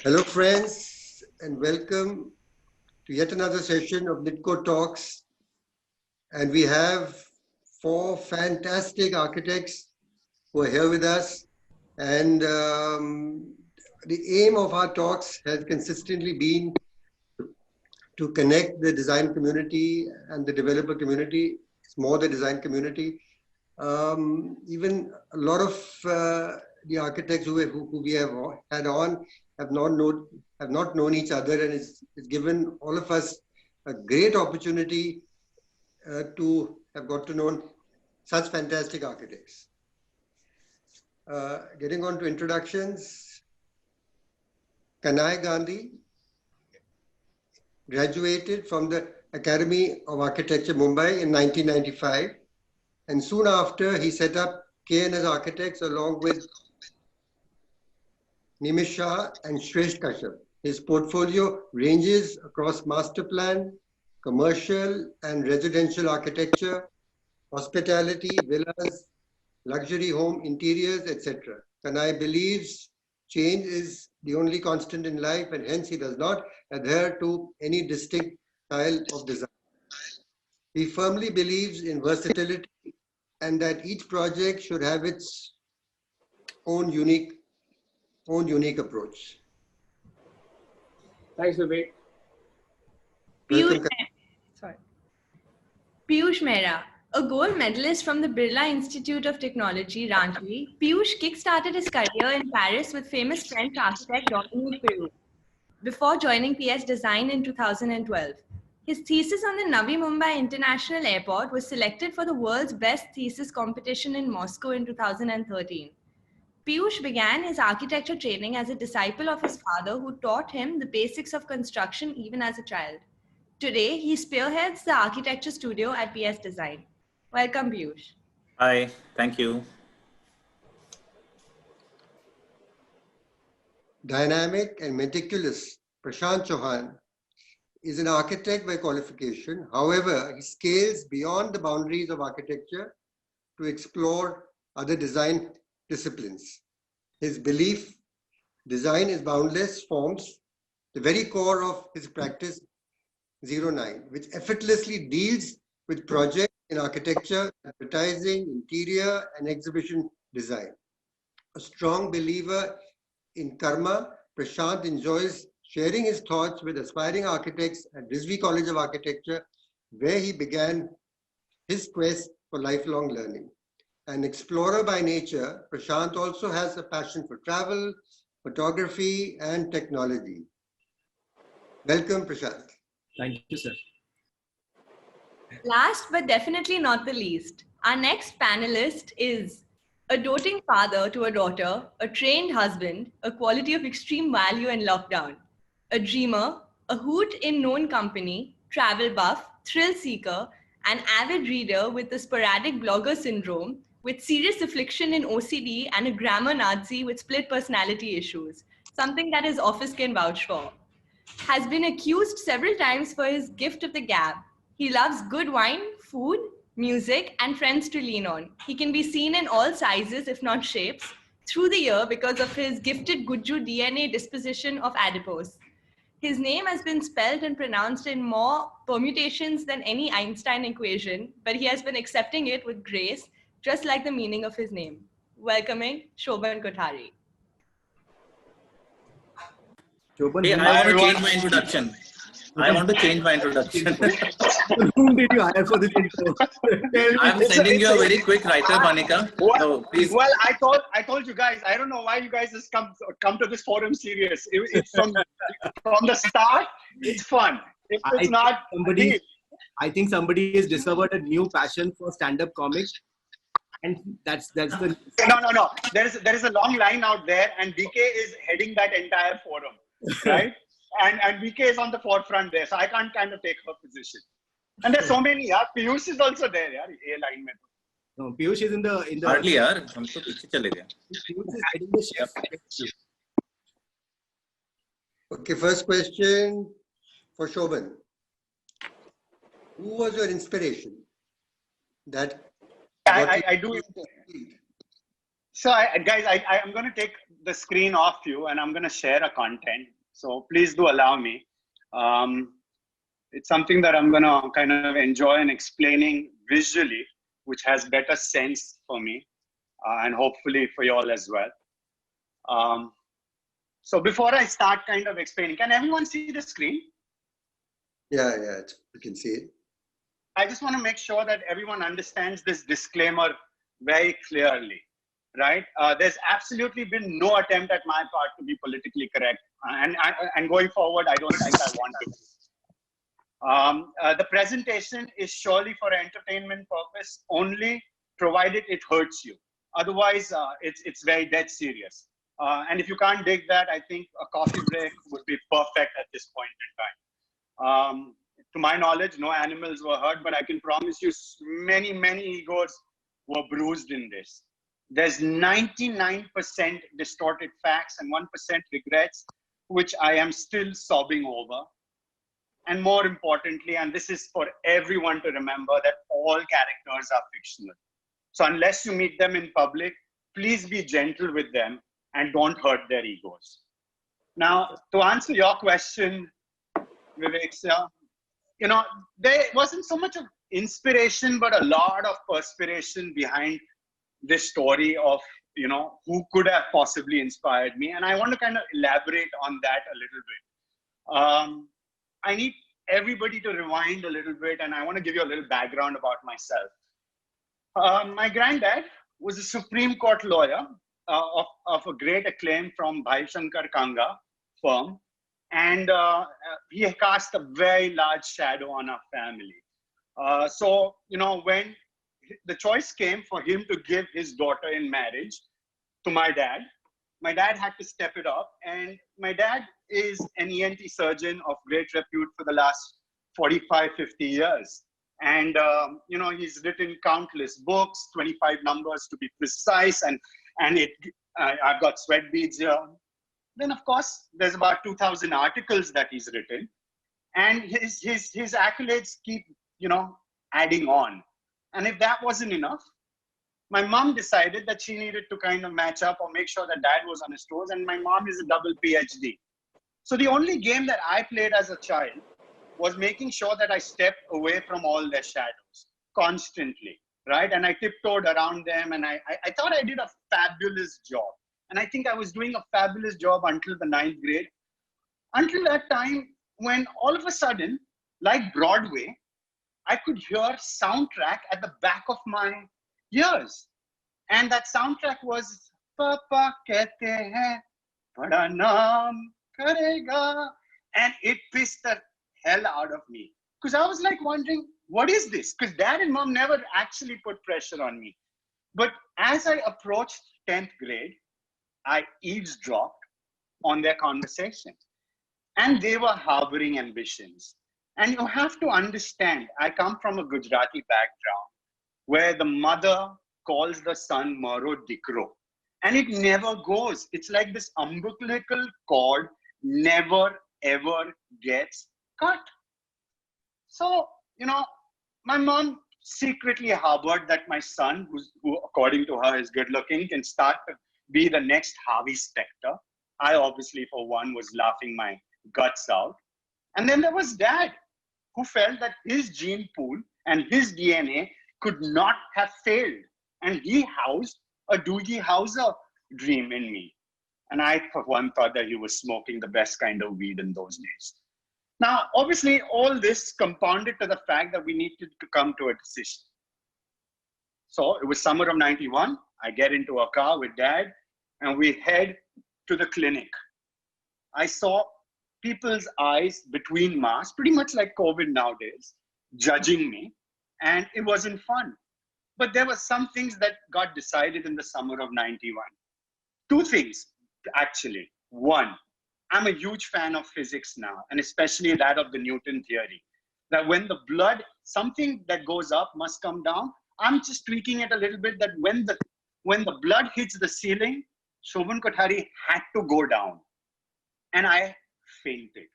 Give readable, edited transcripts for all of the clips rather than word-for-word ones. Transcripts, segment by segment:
Hello, friends, and welcome to yet another session of NITCOTalks. And we have four fantastic architects who are here with us. And the aim of our talks has consistently been to connect the design community and the developer community. It's more the design community. Even a lot of the architects who we have had on have not known each other, and it's given all of us a great opportunity to have got to know such fantastic architects. Getting on to introductions, Kanhai Gandhi graduated from the Academy of Architecture, Mumbai in 1995. And soon after, he set up KNS Architects along with Nimish Shah and Shresth Kashyap. His portfolio ranges across master plan, commercial and residential architecture, hospitality, villas, luxury home interiors, etc. Kanhai believes change is the only constant in life, and hence he does not adhere to any distinct style of design. He firmly believes in versatility and that each project should have its own unique approach. Thanks, Vivek. Piyush Mehra, a gold medalist from the Birla Institute of Technology, Ranchi, Piyush kick-started his career in Paris with famous French architect Dominique Perrault before joining PS Design in 2012. His thesis on the Navi Mumbai International Airport was selected for the world's best thesis competition in Moscow in 2013. Piyush began his architecture training as a disciple of his father, who taught him the basics of construction even as a child. Today, he spearheads the architecture studio at PS Design. Welcome, Piyush. Hi, thank you. Dynamic and meticulous Prashant Chauhan is an architect by qualification. However, he scales beyond the boundaries of architecture to explore other design disciplines. His belief, design is boundless, forms the very core of his practice 09, which effortlessly deals with projects in architecture, advertising, interior, and exhibition design. A strong believer in karma, Prashant enjoys sharing his thoughts with aspiring architects at Rizvi College of Architecture, where he began his quest for lifelong learning. An explorer by nature, Prashant also has a passion for travel, photography, and technology. Welcome, Prashant. Thank you, sir. Last but definitely not the least, our next panelist is a doting father to a daughter, a trained husband, a quality of extreme value in lockdown, a dreamer, a hoot in known company, travel buff, thrill seeker, an avid reader with the sporadic blogger syndrome, with serious affliction in OCD and a grammar Nazi with split personality issues, something that his office can vouch for. Has been accused several times for his gift of the gab. He loves good wine, food, music, and friends to lean on. He can be seen in all sizes, if not shapes, through the year because of his gifted Gujju DNA disposition of adipose. His name has been spelled and pronounced in more permutations than any Einstein equation, but he has been accepting it with grace, just like the meaning of his name. Welcoming Shobhan Kothari. Hey, I want to change my introduction. Whom did you hire for this intro? I'm sending you a very quick writer, Monica. So please. Well, I told you guys. I don't know why you guys just come to this forum serious. It's from the start. It's fun. If it's not somebody, I think somebody has discovered a new passion for stand-up comics, and that's the. No. There is a long line out there, and DK is heading that entire forum, right? and DK is on the forefront there, so I can't kind of take her position. And there's so many. Yeah, Piyush is also there. Yeah, A line mein. No, Piyush is in the. Hardly, yaar. Hum to piche chale gaye. Piyush is heading the chef. Okay, first question for Shobhan. Who was your inspiration? I do. So guys, I'm going to take the screen off you and I'm going to share a content. So please do allow me. It's something that I'm going to kind of enjoy and explaining visually, which has better sense for me and hopefully for you all as well. So before I start kind of explaining, can everyone see the screen? Yeah, you can see it. I just want to make sure that everyone understands this disclaimer very clearly, right? There's absolutely been no attempt at my part to be politically correct. And going forward, I don't think I want to. The presentation is surely for entertainment purpose only, provided it hurts you. Otherwise, it's very dead serious. And if you can't dig that, I think a coffee break would be perfect at this point in time. To my knowledge, no animals were hurt, but I can promise you many, many egos were bruised in this. There's 99% distorted facts and 1% regrets, which I am still sobbing over. And more importantly, and this is for everyone to remember, that all characters are fictional. So unless you meet them in public, please be gentle with them and don't hurt their egos. Now, to answer your question, Vivek, you know, there wasn't so much of inspiration, but a lot of perspiration behind this story of, you know, who could have possibly inspired me. And I want to kind of elaborate on that a little bit. I need everybody to rewind a little bit, and I want to give you a little background about myself. My granddad was a Supreme Court lawyer of a great acclaim from Bhai Shankar Kanga firm. And he cast a very large shadow on our family. So, you know, when the choice came for him to give his daughter in marriage to my dad had to step it up. And my dad is an ENT surgeon of great repute for the last 45, 50 years. And, you know, he's written countless books, 25 numbers to be precise. And I've got sweat beads here. Then, of course, there's about 2,000 articles that he's written. And his accolades keep, you know, adding on. And if that wasn't enough, my mom decided that she needed to kind of match up or make sure that dad was on his toes. And my mom is a double PhD. So the only game that I played as a child was making sure that I stepped away from all their shadows constantly, right? And I tiptoed around them, and I thought I did a fabulous job. And I think I was doing a fabulous job until the 9th grade. Until that time when all of a sudden, like Broadway, I could hear soundtrack at the back of my ears. And that soundtrack was Papa Kehte Hain, Bada Naam Karega. And it pissed the hell out of me. Because I was like wondering, what is this? Because dad and mom never actually put pressure on me. But as I approached 10th grade, I eavesdropped on their conversations. And they were harboring ambitions. And you have to understand, I come from a Gujarati background where the mother calls the son Maro Dikro. And it never goes. It's like this umbilical cord never ever gets cut. So, you know, my mom secretly harbored that my son, who according to her is good looking, can start to be the next Harvey Specter. I obviously, for one, was laughing my guts out. And then there was dad, who felt that his gene pool and his DNA could not have failed. And he housed a Doogie Howser dream in me. And I, for one, thought that he was smoking the best kind of weed in those days. Now, obviously, all this compounded to the fact that we needed to come to a decision. So it was summer of 91. I get into a car with dad and we head to the clinic. I saw people's eyes between masks, pretty much like COVID nowadays, judging me. And it wasn't fun. But there were some things that got decided in the summer of 91. Two things, actually. One, I'm a huge fan of physics now, and especially that of the Newton theory, that when the blood, something that goes up must come down. I'm just tweaking it a little bit, that when the blood hits the ceiling, Shobhan Kothari had to go down. And I fainted,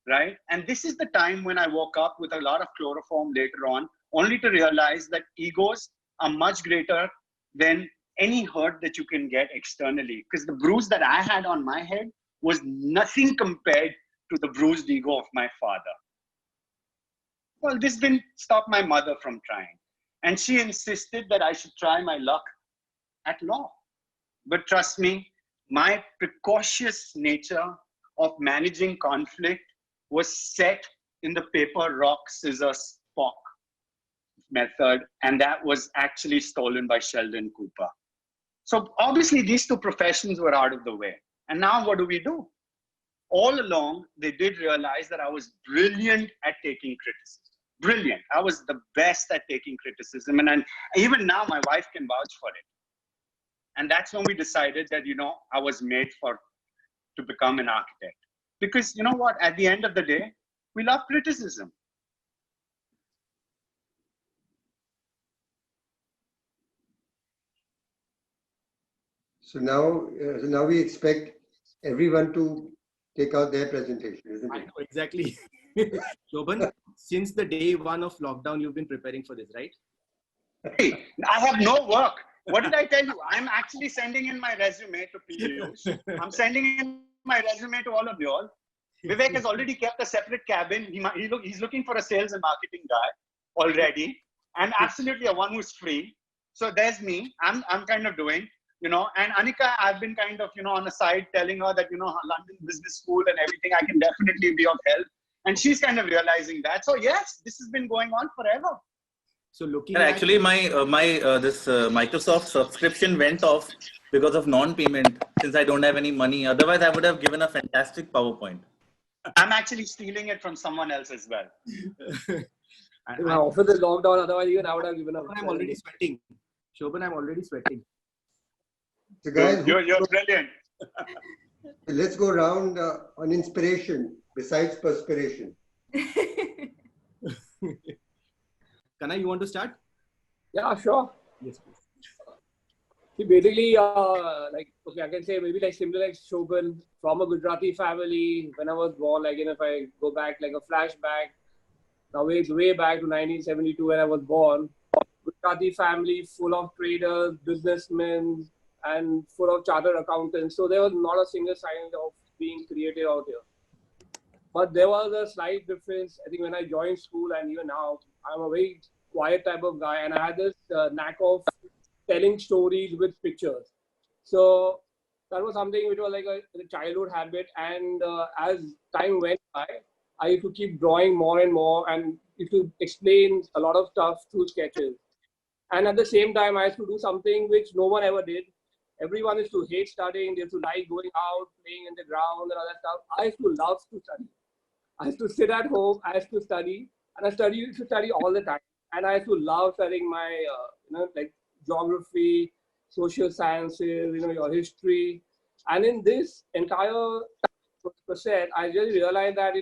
right? And this is the time when I woke up with a lot of chloroform later on, only to realize that egos are much greater than any hurt that you can get externally. Because the bruise that I had on my head was nothing compared to the bruised ego of my father. Well, this didn't stop my mother from trying. And she insisted that I should try my luck at law. But trust me, my precautious nature of managing conflict was set in the paper, rock, scissors, spock method. And that was actually stolen by Sheldon Cooper. So obviously these two professions were out of the way. And now what do? All along, they did realize that I was brilliant at taking criticism. Brilliant. I was the best at taking criticism. And even now, my wife can vouch for it. And that's when we decided that, I was made to become an architect. Because you know what? At the end of the day, we love criticism. So now we expect everyone to take out their presentation, isn't it? Exactly. Shobhan, since the day one of lockdown, you've been preparing for this, right? Hey, I have no work. What did I tell you? I'm actually sending in my resume to Piyush. I'm sending in my resume to all of you all. Vivek has already kept a separate cabin. He's looking for a sales and marketing guy already, and absolutely a one who's free. So there's me. I'm kind of doing, and Anika, I've been kind of, on the side telling her that, London Business School and everything, I can definitely be of help. And she's kind of realizing that. So yes, this has been going on forever. So looking And actually, my Microsoft subscription went off because of non-payment, since I don't have any money. Otherwise, I would have given a fantastic PowerPoint. I'm actually stealing it from someone else as well. After the lockdown, otherwise even I would have given up. I'm already sweating. Shobhan, I'm already sweating. So guys, You're brilliant. let's go round on inspiration besides perspiration. Kanhai, you want to start? Yeah, sure. Yes, please. See, basically, I can say maybe similar like Shobhan, from a Gujarati family. When I was born, if I go back a flashback, now way back to 1972 when I was born, Gujarati family full of traders, businessmen, and full of chartered accountants. So there was not a single sign of being creative out here. But there was a slight difference. I think when I joined school and even now, I'm a very quiet type of guy, and I had this knack of telling stories with pictures. So that was something which was like a childhood habit. And as time went by, I used to keep drawing more and more and used to explain a lot of stuff through sketches. And at the same time, I used to do something which no one ever did. Everyone used to hate studying. They used to like going out, playing in the ground and all that stuff. I used to love to study. I used to sit at home. I used to study. And I used to study all the time. And I used to love studying my, geography, social sciences, your history. And in this entire process, I just realized that,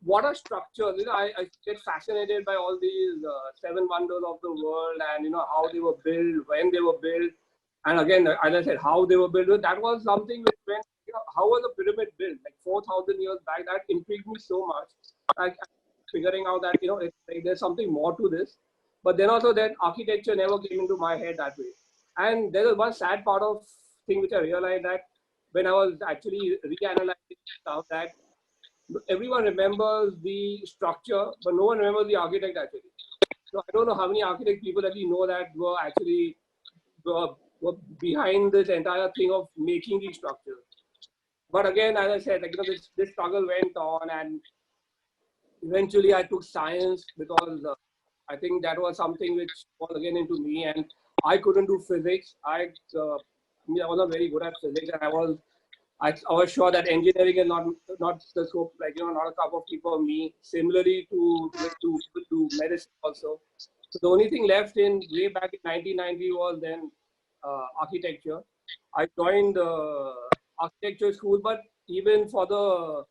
what are structures? I get fascinated by all these 7 wonders of the world and, how they were built, when they were built. And again, as I said, how they were built. That was something which went, how was the pyramid built? 4,000 years back, that intrigued me so much. Figuring out that, there's something more to this. But then also that architecture never came into my head that way. And there was one sad part of thing which I realized that when I was actually reanalyzing stuff, that everyone remembers the structure, but no one remembers the architect actually. So I don't know how many architect people actually know that were actually were behind this entire thing of making these structures. But again, as I said, this struggle went on, and eventually I took science because I think that was something which was again into me, and I couldn't do physics. I was not very good at physics, and I was sure that engineering is not the scope, not a cup of tea for me. Similarly to medicine also. So the only thing left in way back in 1990 was then architecture. I joined architecture school, but even for the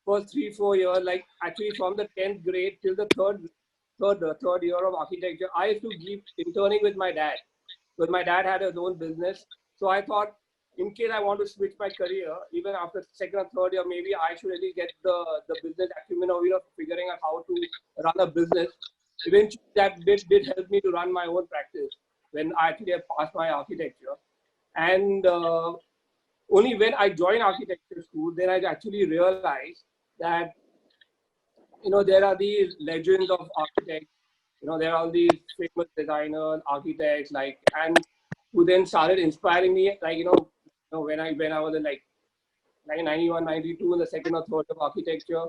first 3-4 years, actually from the 10th grade till the third year of architecture, I used to keep interning with my dad, because my dad had his own business. So I thought, in case I want to switch my career, even after second or third year, maybe I should really get the business acumen of figuring out how to run a business. Eventually, that did help me to run my own practice. when I actually have passed my architecture. And only when I joined architecture school, then I actually realized that, there are these legends of architects. There are all these famous designers, architects, and who then started inspiring me. When I was in 91, 92 in the second or third of architecture,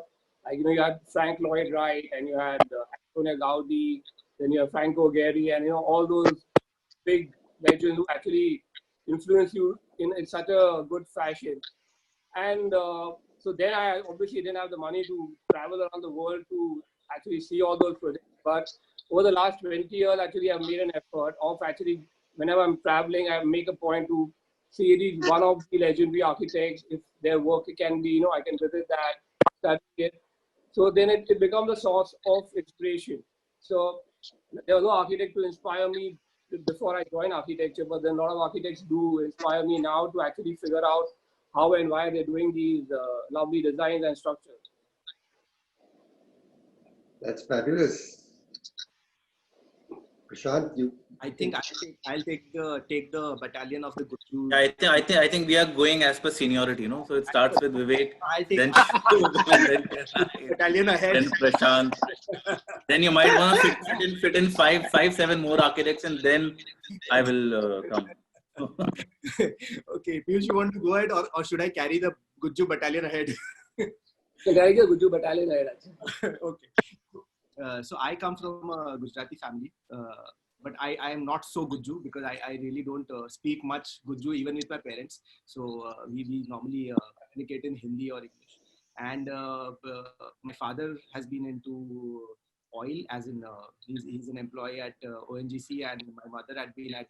you had Frank Lloyd Wright, and you had Antonio Gaudi, then you have Franco Gehry, and all those big legends who actually influence you in such a good fashion. And so then I obviously didn't have the money to travel around the world to actually see all those projects. But over the last 20 years, actually, I've made an effort of actually, whenever I'm traveling, I make a point to see at least one of the legendary architects. If their work can be, I can visit that, study it. So then it becomes a source of inspiration. So there was no architect to inspire me before I joined architecture, but then a lot of architects do inspire me now to actually figure out how and why they're doing these lovely designs and structures. That's fabulous. Prashant, I think I'll take the battalion of the Gujju. Yeah, I think we are going as per seniority, So it starts with Vivek, I'll take then battalion ahead. then Prashant. Then you might want to fit in five, 7 more architects, and then I will come. Okay, Piyush, you want to go ahead, or should I carry the Gujju battalion ahead? So carry the Gujju battalion ahead. Okay. So I come from a Gujarati family, but I am not so Gujju because I really don't speak much Gujju even with my parents. So we normally communicate in Hindi or English. And my father has been into oil, as in he's an employee at ONGC, and my mother had been at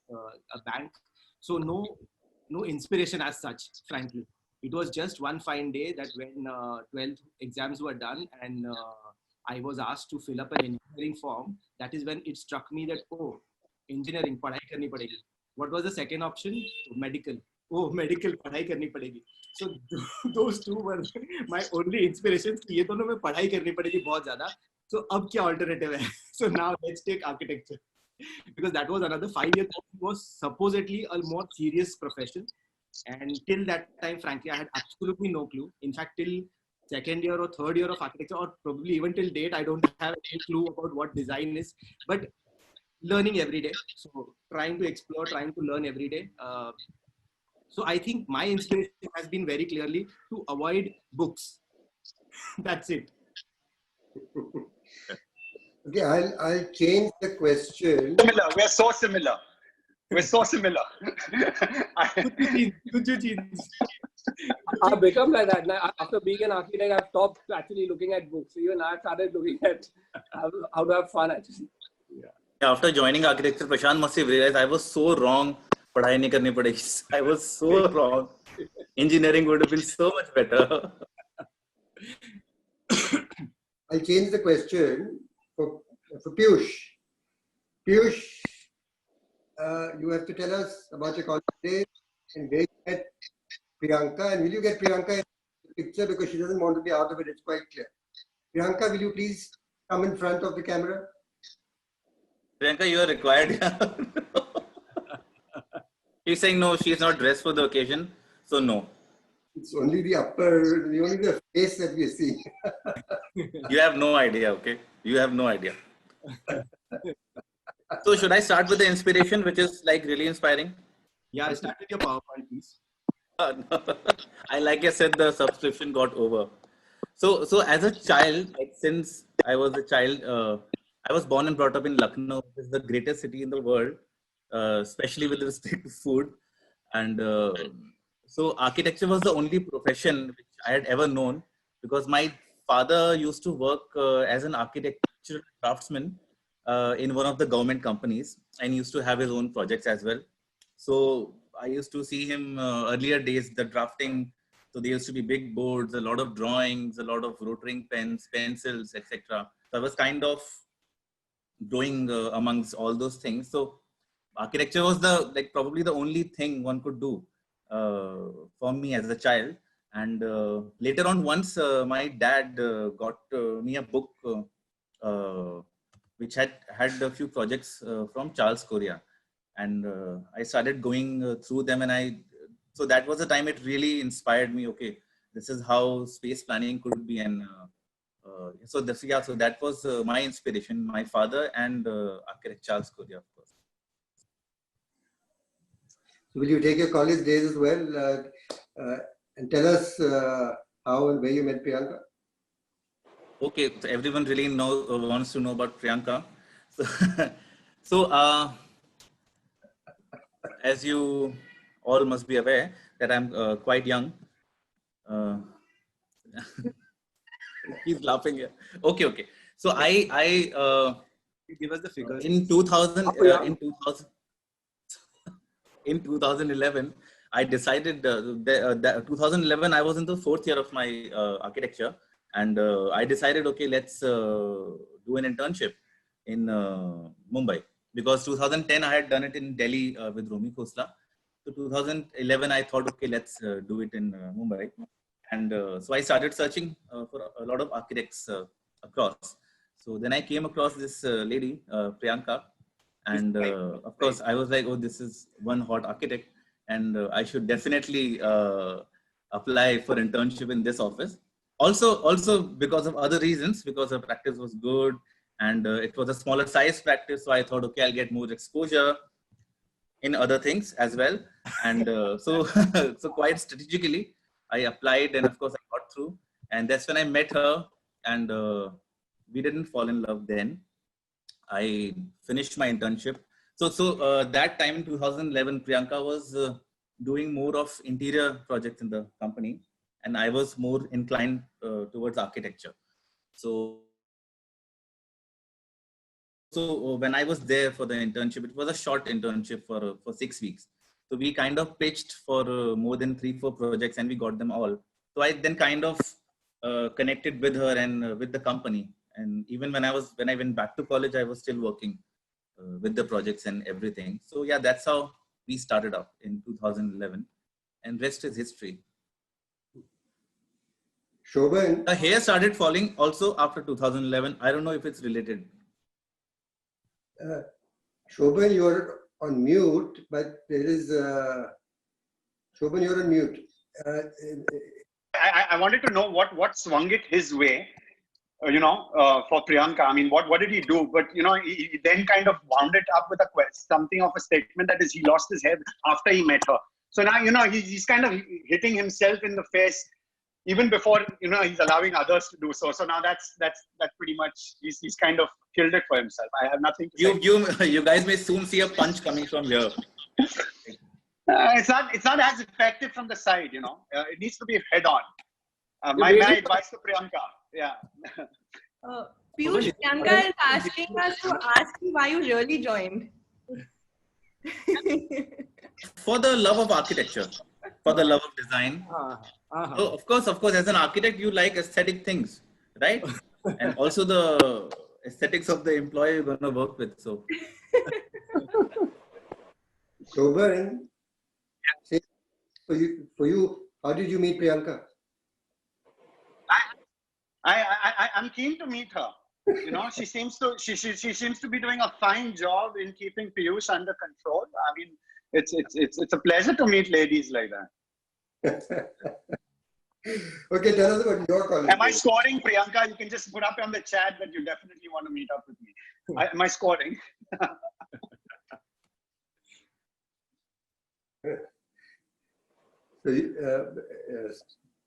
a bank. So no inspiration as such, frankly. It was just one fine day that when 12th exams were done and I was asked to fill up an engineering form. That is when it struck me that, oh, engineering, padhai karni padegi. What was the second option? Medical. Oh, medical, padhai karni padegi. So those two were my only inspirations. ये दोनों में पढ़ाई करनी पड़ेगी बहुत ज़्यादा. So अब क्या alternative है? So now let's take architecture. Because that was another 5 years. It was supposedly a more serious profession. And till that time, frankly, I had absolutely no clue. In fact, till second year or third year of architecture, or probably even till date, I don't have any clue about what design is. But learning every day. So trying to explore, trying to learn every day. So I think my inspiration has been very clearly to avoid books. That's it. Okay, I'll change the question. Similar. We're so similar. We're so similar. I've become like that. Now, after being an architect, I've stopped actually looking at books. Even I started looking at how to have fun, actually. Yeah, after joining architecture, Prashant must have realized I was so wrong. Padhai nahi karni padegi. I was so wrong. Engineering would have been so much better. I'll change the question for Piyush. Piyush, you have to tell us about your college days and where you met Priyanka. And will you get Priyanka in the picture because she doesn't want to be out of it? It's quite clear. Priyanka, will you please come in front of the camera? Priyanka, you are required. She's saying no, she's not dressed for the occasion. So no. It's only the only the face that we see. You have no idea, okay? You have no idea. So should I start with the inspiration, which is like really inspiring? Yeah, start with your PowerPoint, please. Like I said, the subscription got over. So as a child, like since I was a child, I was born and brought up in Lucknow, which is the greatest city in the world, especially with respect to food. And so architecture was the only profession which I had ever known, because my father used to work as an architectural craftsman in one of the government companies, and used to have his own projects as well. So I used to see him earlier days, the drafting. So there used to be big boards, a lot of drawings, a lot of rotring pens, pencils, etc. So I was kind of growing amongst all those things. So architecture was probably the only thing one could do for me as a child. And later on, once my dad got me a book which had a few projects from Charles Correa. and I started going through them, and so that was the time it really inspired me. Okay, this is how space planning could be, and so that was my inspiration, my father and architect Charles Korea, of course. So will you take your college days as well and tell us how and where you met Priyanka? Okay, so everyone really wants to know about Priyanka. So, as you all must be aware that I'm quite young. He's laughing here. Okay. So Give us the figures. in 2011, I decided that 2011 I was in the 4th year of my architecture, and I decided, okay, let's do an internship in Mumbai, because 2010 I had done it in Delhi with Romi Khosla. So 2011 I thought, okay, let's do it in Mumbai, and so I started searching for a lot of architects across. So then I came across this lady, Priyanka, and of course I was like, oh, this is one hot architect, and I should definitely apply for internship in this office. Also because of other reasons, because her practice was good, and it was a smaller size practice. So I thought, okay, I'll get more exposure in other things as well. And so quite strategically, I applied, and of course I got through. And that's when I met her, and we didn't fall in love then. I finished my internship. So that time in 2011, Priyanka was doing more of interior projects in the company, and I was more inclined towards architecture. So when I was there for the internship, it was a short internship for 6 weeks. So we kind of pitched for more than 3-4 projects, and we got them all. So I then kind of connected with her and with the company. And even when I went back to college, I was still working with the projects and everything. So yeah, that's how we started up in 2011, and rest is history. Shobhan, The hair started falling also after 2011. I don't know if it's related. Shobhan, you're on mute, but there is Shobhan, you're on mute. I wanted to know what swung it his way, for Priyanka. I mean, what did he do? But he then kind of wound it up with something of a statement, that is, he lost his head after he met her. So now he's kind of hitting himself in the face even before he's allowing others to do so. So now that's pretty much he's kind of killed it for himself. I have nothing to say. You guys may soon see a punch coming from here. It's not as effective from the side. It needs to be head on. My advice to Priyanka. Yeah. Piyush, Priyanka is asking us to ask you why you really joined. For the love of architecture, for the love of design. So of course, as an architect, you like aesthetic things, right? And also the aesthetics of the employee you're going to work with. So, Shobhan, for you, how did you meet Priyanka? I'm keen to meet her. She seems to be doing a fine job in keeping Piyush under control. I mean, it's a pleasure to meet ladies like that. Okay, tell us about your college. Am I scoring, Priyanka? You can just put up on the chat that you definitely want to meet up with me. Am I scoring?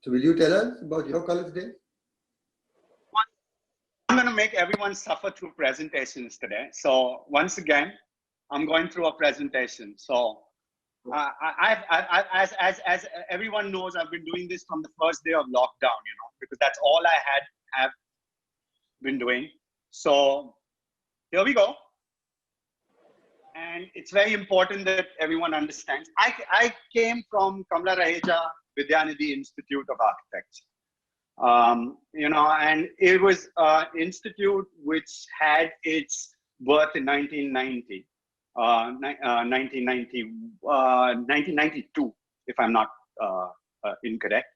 So will you tell us about your college days? I'm going to make everyone suffer through presentations today. So once again, I'm going through a presentation. So as everyone knows, I've been doing this from the first day of lockdown, because that's all I have been doing. So here we go. And it's very important that everyone understands. I came from Kamla Raheja Vidyanidhi Institute of Architecture. And it was an institute which had its birth in 1990. 1992, if I'm not incorrect.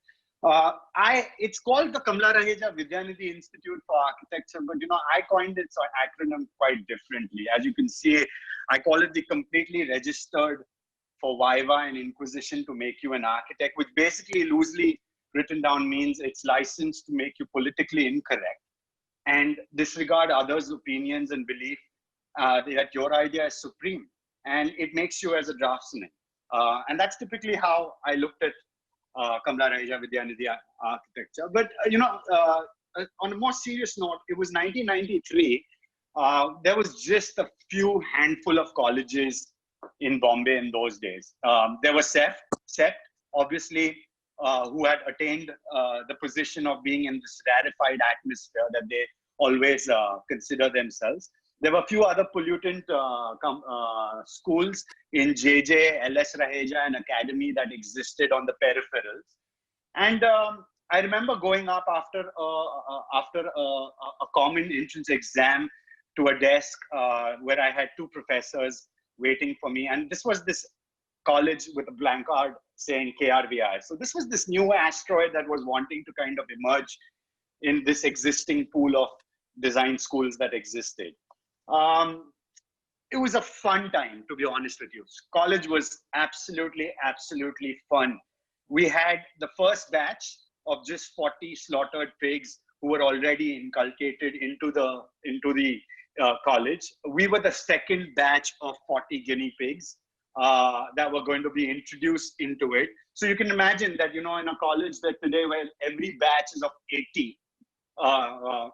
It's called the Kamla Raheja Vidyanidhi Institute for Architecture, but I coined its acronym quite differently. As you can see, I call it the completely registered for Viva and Inquisition to make you an architect, which basically loosely written down means it's licensed to make you politically incorrect and disregard others' opinions and belief that your idea is supreme, and it makes you as a draftsman. And that's typically how I looked at Kamla Raheja Vidyanidhi architecture. But on a more serious note, it was 1993. There was just a few handful of colleges in Bombay in those days. There was SET, obviously, who had attained the position of being in this rarefied atmosphere that they always consider themselves. There were a few other pollutant schools in JJ, LS Raheja, and Academy that existed on the peripherals. And I remember going up after a common entrance exam to a desk where I had two professors waiting for me. And this was this college with a blank card saying KRVI. So this was this new asteroid that was wanting to kind of emerge in this existing pool of design schools that existed. It was a fun time, to be honest with you. College was absolutely, absolutely fun. We had the first batch of just 40 slaughtered pigs who were already inculcated into the college. We were the second batch of 40 guinea pigs that were going to be introduced into it. So you can imagine that, in a college that today where every batch is of 80,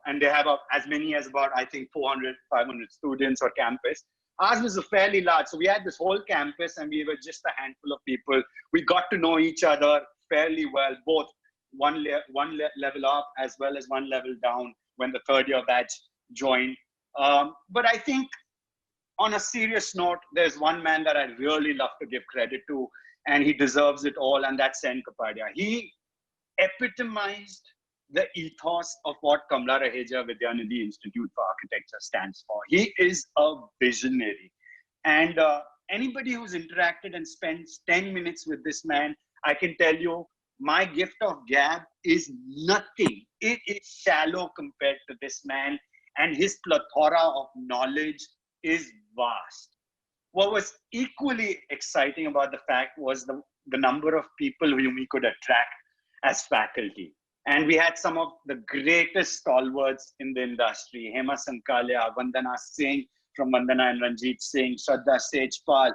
and they have as many as about, I think, 400, 500 students or campus. Ours was a fairly large. So we had this whole campus and we were just a handful of people. We got to know each other fairly well, both one level up as well as one level down when the third year batch joined. But I think on a serious note, there's one man that I really love to give credit to, and he deserves it all, and that's Sen Kapadia. He epitomized the ethos of what Kamla Raheja Vidyanidhi Institute for Architecture stands for. He is a visionary. And anybody who's interacted and spends 10 minutes with this man, I can tell you, my gift of gab is nothing. It is shallow compared to this man, and his plethora of knowledge is vast. What was equally exciting about the fact was the number of people whom we could attract as faculty. And we had some of the greatest stalwarts in the industry: Hema Sankalia, Vandana Singh from Vandana and Ranjit Singh, Shraddha Sejpal.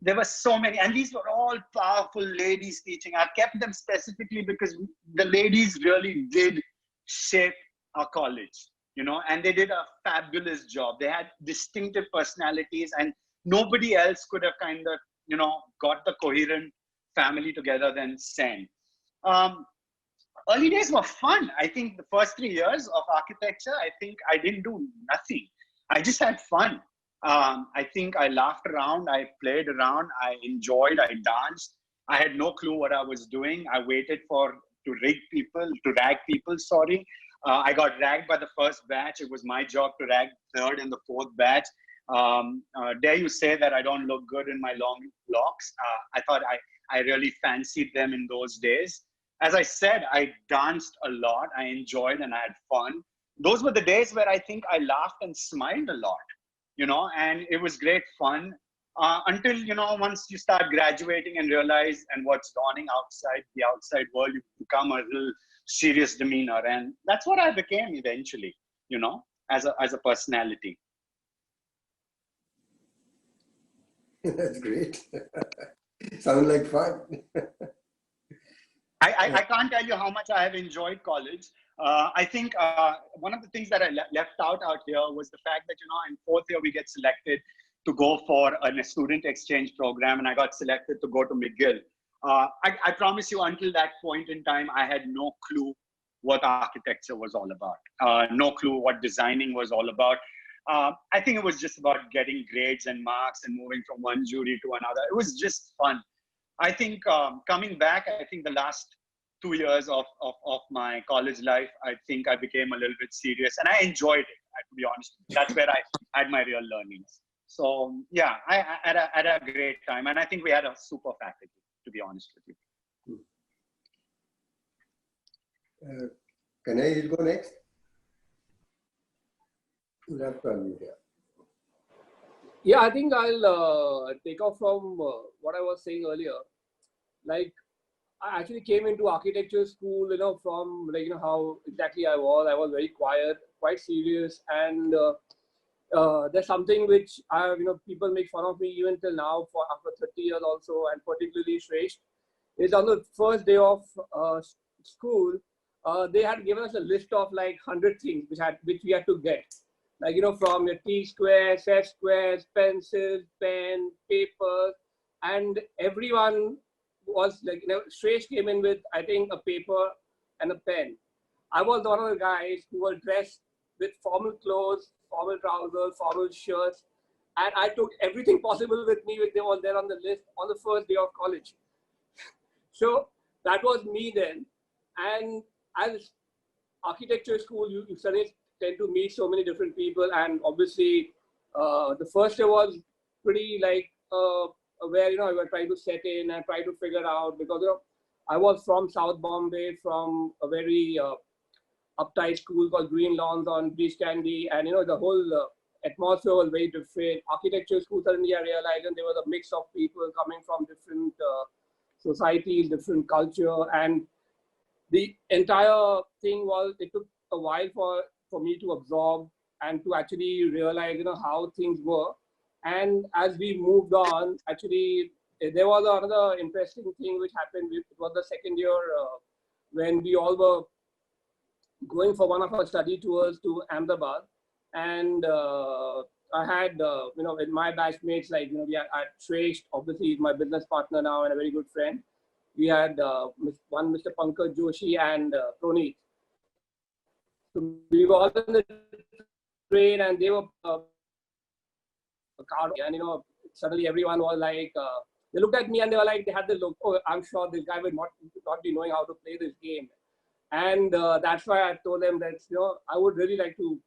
There were so many, and these were all powerful ladies teaching. I've kept them specifically because the ladies really did shape our college, and they did a fabulous job. They had distinctive personalities, and nobody else could have kind of, got the coherent family together than Sen. Early days were fun. I think the first 3 years of architecture, I think I didn't do nothing. I just had fun. I think I laughed around, I played around, I enjoyed, I danced. I had no clue what I was doing. I waited to rag people, sorry. I got ragged by the first batch. It was my job to rag third and the fourth batch. Dare you say that I don't look good in my long locks? I thought I really fancied them in those days. As I said, I danced a lot. I enjoyed and I had fun. Those were the days where I think I laughed and smiled a lot, and it was great fun until, once you start graduating and realize and what's dawning outside the outside world, you become a little serious demeanor. And that's what I became eventually, as a personality. That's great. Sounds like fun. I can't tell you how much I have enjoyed college. I think one of the things that I left out here was the fact that, in fourth year, we get selected to go for a student exchange program, and I got selected to go to McGill. I promise you, until that point in time, I had no clue what architecture was all about, no clue what designing was all about. I think it was just about getting grades and marks and moving from one jury to another. It was just fun. I think coming back, I think the last 2 years of my college life, I think I became a little bit serious, and I enjoyed it, to be honest. That's where I had my real learnings. So yeah, I had a great time, and I think we had a super faculty, to be honest with you. Kanhai, you'll go next. You'll have to unmute, yeah. Yeah, I think I'll take off from what I was saying earlier. Like, I actually came into architecture school, from like, how exactly I was. I was very quiet, quite serious, and there's something which people make fun of me even till now for after 30 years also, and particularly Shresh, is on the first day of school, they had given us a list of like 100 things which we had to get. Like, from your T squares, S squares, pencils, pen, papers, and everyone was like, Shresh came in with, I think, a paper and a pen. I was one of the guys who were dressed with formal clothes, formal trousers, formal shirts, and I took everything possible with me, which they was there on the list on the first day of college. So that was me then. And as architecture school, you suddenly tend to meet so many different people, and obviously the first year was pretty like where I was trying to set in and try to figure out, because I was from South Bombay, from a very uptight school called Green Lawns on Beach Candy, and the whole atmosphere was very different. Architecture school, suddenly I realized, and there was a mix of people coming from different societies, different culture, and the entire thing was, it took a while for me to absorb and to actually realize, how things were. And as we moved on, actually, there was another interesting thing which happened. It was the second year when we all were going for one of our study tours to Ahmedabad. And I had, with my batchmates, like, we had Shresh, obviously he's my business partner now and a very good friend. We had one Mr. Pankaj Joshi and Proneet. So we were all in the train, and they were a car, and suddenly everyone was like, they looked at me and they were like, they had the look, oh, I'm sure this guy will not be knowing how to play this game. And that's why I told them that I would really like to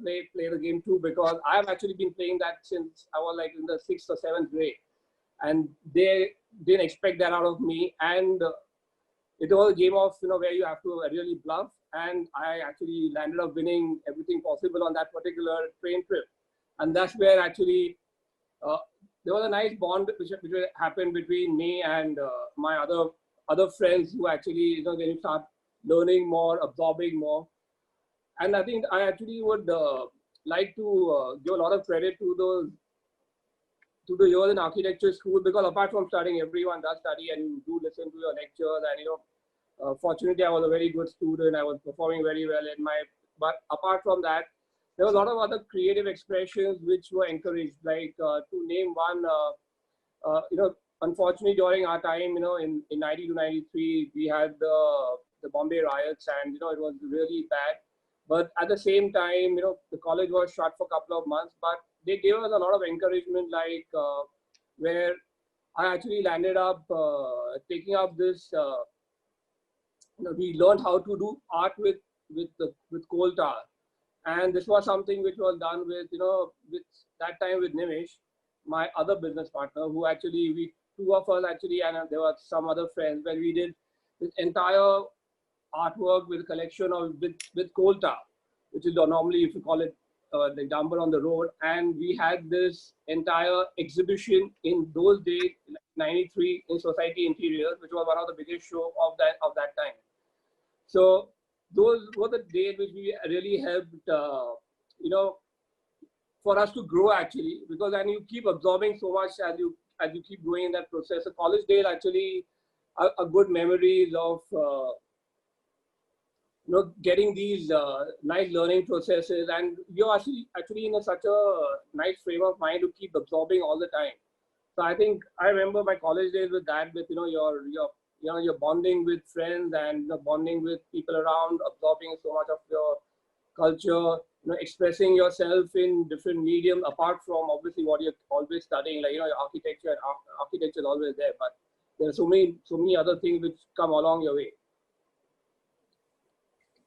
play the game too, because I've actually been playing that since I was like in the 6th or 7th grade, and they didn't expect that out of me. And it was a game of where you have to really bluff, and I actually landed up winning everything possible on that particular train trip. And that's where actually there was a nice bond which happened between me and my other friends, who actually they start learning more, absorbing more. And I think I actually would like to give a lot of credit to the years in architecture school, because apart from studying, everyone does study and you do listen to your lectures. And fortunately, I was a very good student. I was performing very well but apart from that, there was a lot of other creative expressions which were encouraged. Like to name one, unfortunately during our time, in 90 to 93, we had the Bombay riots, and it was really bad. But at the same time, the college was shut for a couple of months, but they gave us a lot of encouragement, like where I actually landed up taking up this. We learned how to do art with coal tar, and this was something which was done with with that time with Nimish, my other business partner, who actually two of us actually, and there were some other friends, where we did this entire artwork with a collection of with coal tar, which is normally, if you call it the dumper on the road. And we had this entire exhibition in those days, 93, in Society Interiors, which was one of the biggest show of that time. So those were the days which we really helped, for us to grow actually, because then you keep absorbing so much as you keep going in that process. So college days actually are good memories of getting these nice learning processes, and you're actually in such a nice frame of mind to keep absorbing all the time. So I think I remember my college days with that, with your bonding with friends and bonding with people around, absorbing so much of your culture, expressing yourself in different mediums, apart from obviously what you're always studying, like your architecture, and architecture is always there, but there are so many other things which come along your way.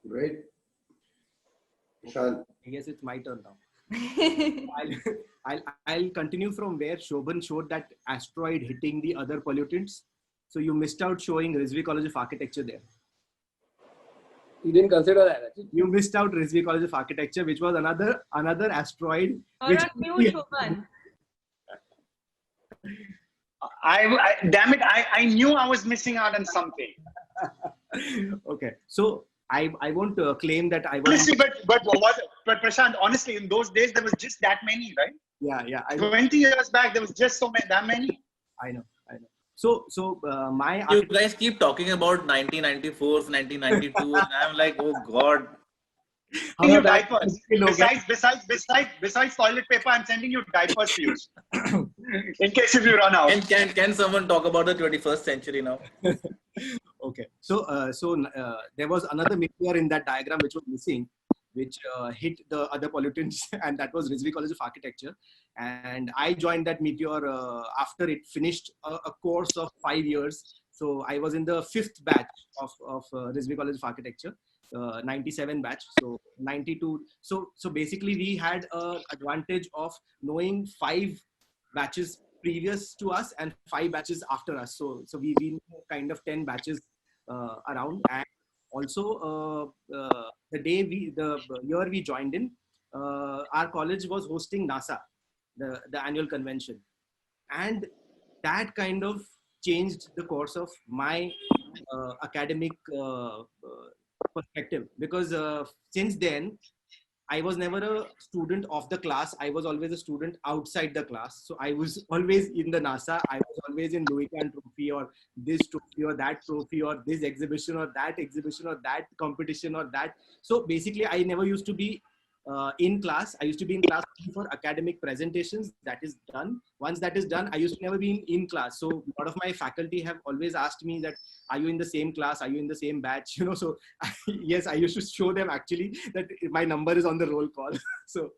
Great. Prashant. I guess it's my turn now. I'll continue from where Shobhan showed that asteroid hitting the other pollutants. So you missed out showing Rizvi College of Architecture there. You didn't consider that actually. You missed out Rizvi College of Architecture, which was another asteroid. Or Which on mute, Shobhan. Damn it, I knew I was missing out on something. Okay, so I won't claim that I was. Honestly, but Prashant, honestly, in those days there was just that many, right? Yeah. 20 years back, there was just that many. I know. So my You guys keep talking about 1994, 1992, and I'm like, oh God. Sending you diapers. Besides toilet paper, I'm sending you diapers, Piyush. In case if you run out. And can someone talk about the 21st century now? Okay, so there was another meteor in that diagram which was missing, which hit the other pollutants, and that was Rizvi College of Architecture. And I joined that meteor after it finished a course of 5 years. So I was in the 5th batch of Rizvi College of Architecture, 97 batch. So 92. So basically we had an advantage of knowing 5 batches previous to us and 5 batches after us. So we knew kind of 10 batches around. And also the year we joined in, our college was hosting NASA, the annual convention, and that kind of changed the course of my academic perspective, because since then I was never a student of the class. I was always a student outside the class. So I was always in the NASA. I was always in Louis Kahn Trophy, or this trophy, or that trophy, or this exhibition, or that exhibition, or that competition, or that. So basically, I never used to be in class. I used to be in class for academic presentations. That is done. Once that is done, I used to never be in class. So a lot of my faculty have always asked me that, are you in the same class? Are you in the same batch? You know, so yes, I used to show them actually that my number is on the roll call. So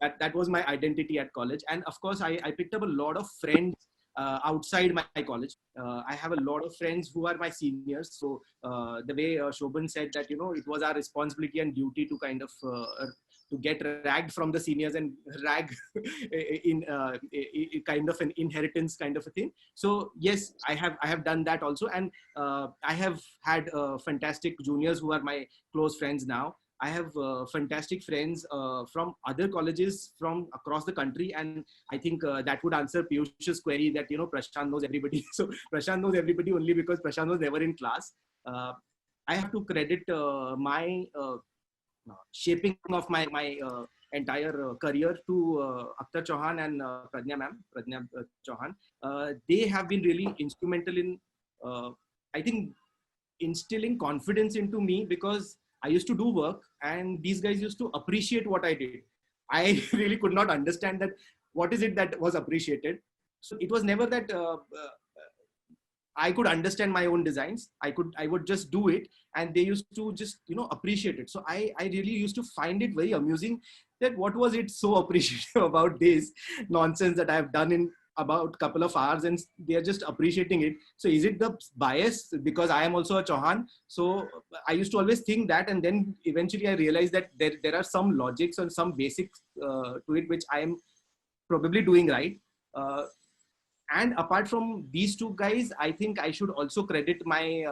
that was my identity at college. And of course, I picked up a lot of friends outside my college. I have a lot of friends who are my seniors. So the way Shobhan said that, you know, it was our responsibility and duty to kind of to get ragged from the seniors and rag in kind of an inheritance kind of a thing. So yes, I have done that also. And I have had fantastic juniors who are my close friends now. I have fantastic friends from other colleges from across the country. And I think that would answer Piyush's query that, you know, Prashant knows everybody. So Prashant knows everybody only because Prashant was never in class. I have to credit my shaping of my entire career to Akhtar Chauhan and Prajna Chauhan. They have been really instrumental in, I think, instilling confidence into me, because I used to do work and these guys used to appreciate what I did. I really could not understand that what is it that was appreciated. So it was never that I could understand my own designs. I would just do it, and they used to just, you know, appreciate it. So I really used to find it very amusing that what was it so appreciative about this nonsense that I have done in about a couple of hours, and they're just appreciating it. So is it the bias because I am also a Chauhan? So I used to always think that, and then eventually I realized that there are some logics and some basics to it which I am probably doing right. And apart from these two guys, I think I should also credit my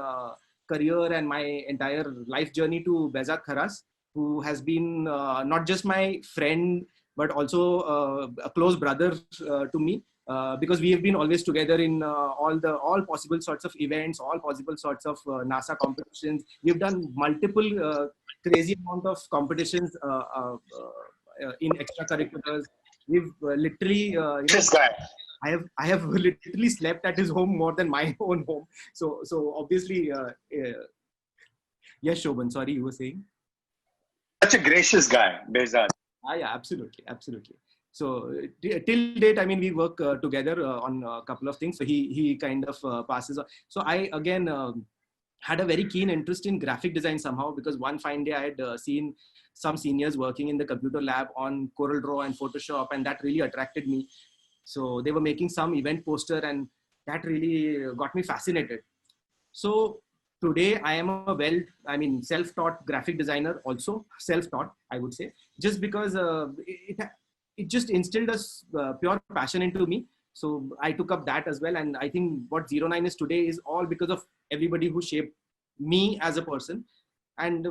career and my entire life journey to Behzad Kharas, who has been not just my friend, but also a close brother to me, because we have been always together in all possible sorts of events, all possible sorts of NASA competitions. We've done multiple crazy amount of competitions in extracurriculars. We've literally, This guy. I have literally slept at his home more than my own home. So obviously, yes, Shobhan, sorry, you were saying? Such a gracious guy, Behzad. Yeah, absolutely. So till date, I mean, we work together on a couple of things. So he kind of passes on. So I, again, had a very keen interest in graphic design somehow, because one fine day I had seen some seniors working in the computer lab on CorelDRAW and Photoshop, and that really attracted me. So they were making some event poster, and that really got me fascinated. So today I am a self-taught graphic designer, also self-taught, I would say, just because it just instilled a pure passion into me. So I took up that as well. And I think what 09 is today is all because of everybody who shaped me as a person. And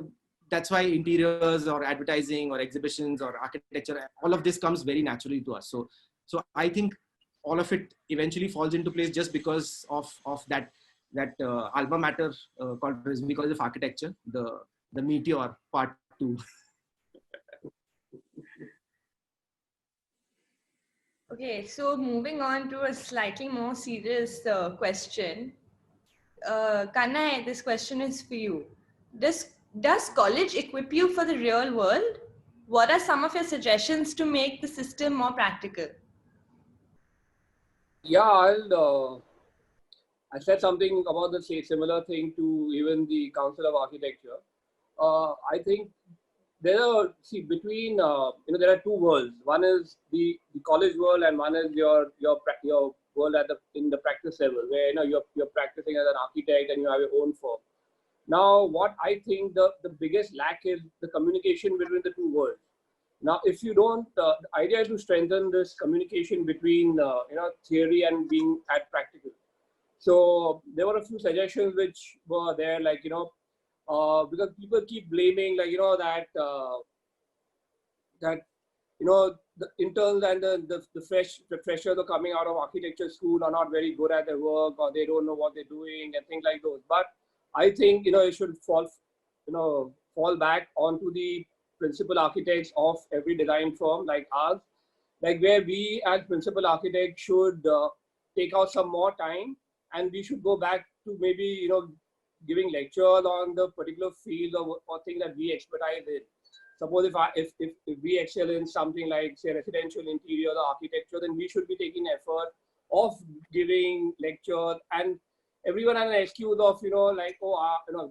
that's why interiors or advertising or exhibitions or architecture, all of this comes very naturally to us. So I think all of it eventually falls into place just because of that alma mater called Rhythmic College of Architecture, the Meteor Part 2. Okay, so moving on to a slightly more serious question. Kanhai, this question is for you. Does college equip you for the real world? What are some of your suggestions to make the system more practical? Yeah, I said something about the similar thing to even the Council of Architecture. I think there are between there are two worlds. One is the college world, and one is your world in the practice level, where you're practicing as an architect and you have your own firm. Now, what I think the biggest lack is the communication between the two worlds. Now, if you don't, the idea is to strengthen this communication between theory and being at practical. So there were a few suggestions which were there, like because people keep blaming, like that the interns and the freshers are coming out of architecture school are not very good at their work, or they don't know what they're doing and things like those. But I think it should fall back onto the principal architects of every design firm like ours, like where we as principal architects should take out some more time, and we should go back to maybe giving lectures on the particular field or thing that we expertise in. Suppose if we excel in something like, say, residential interior or architecture, then we should be taking effort of giving lectures. And everyone has an excuse of like,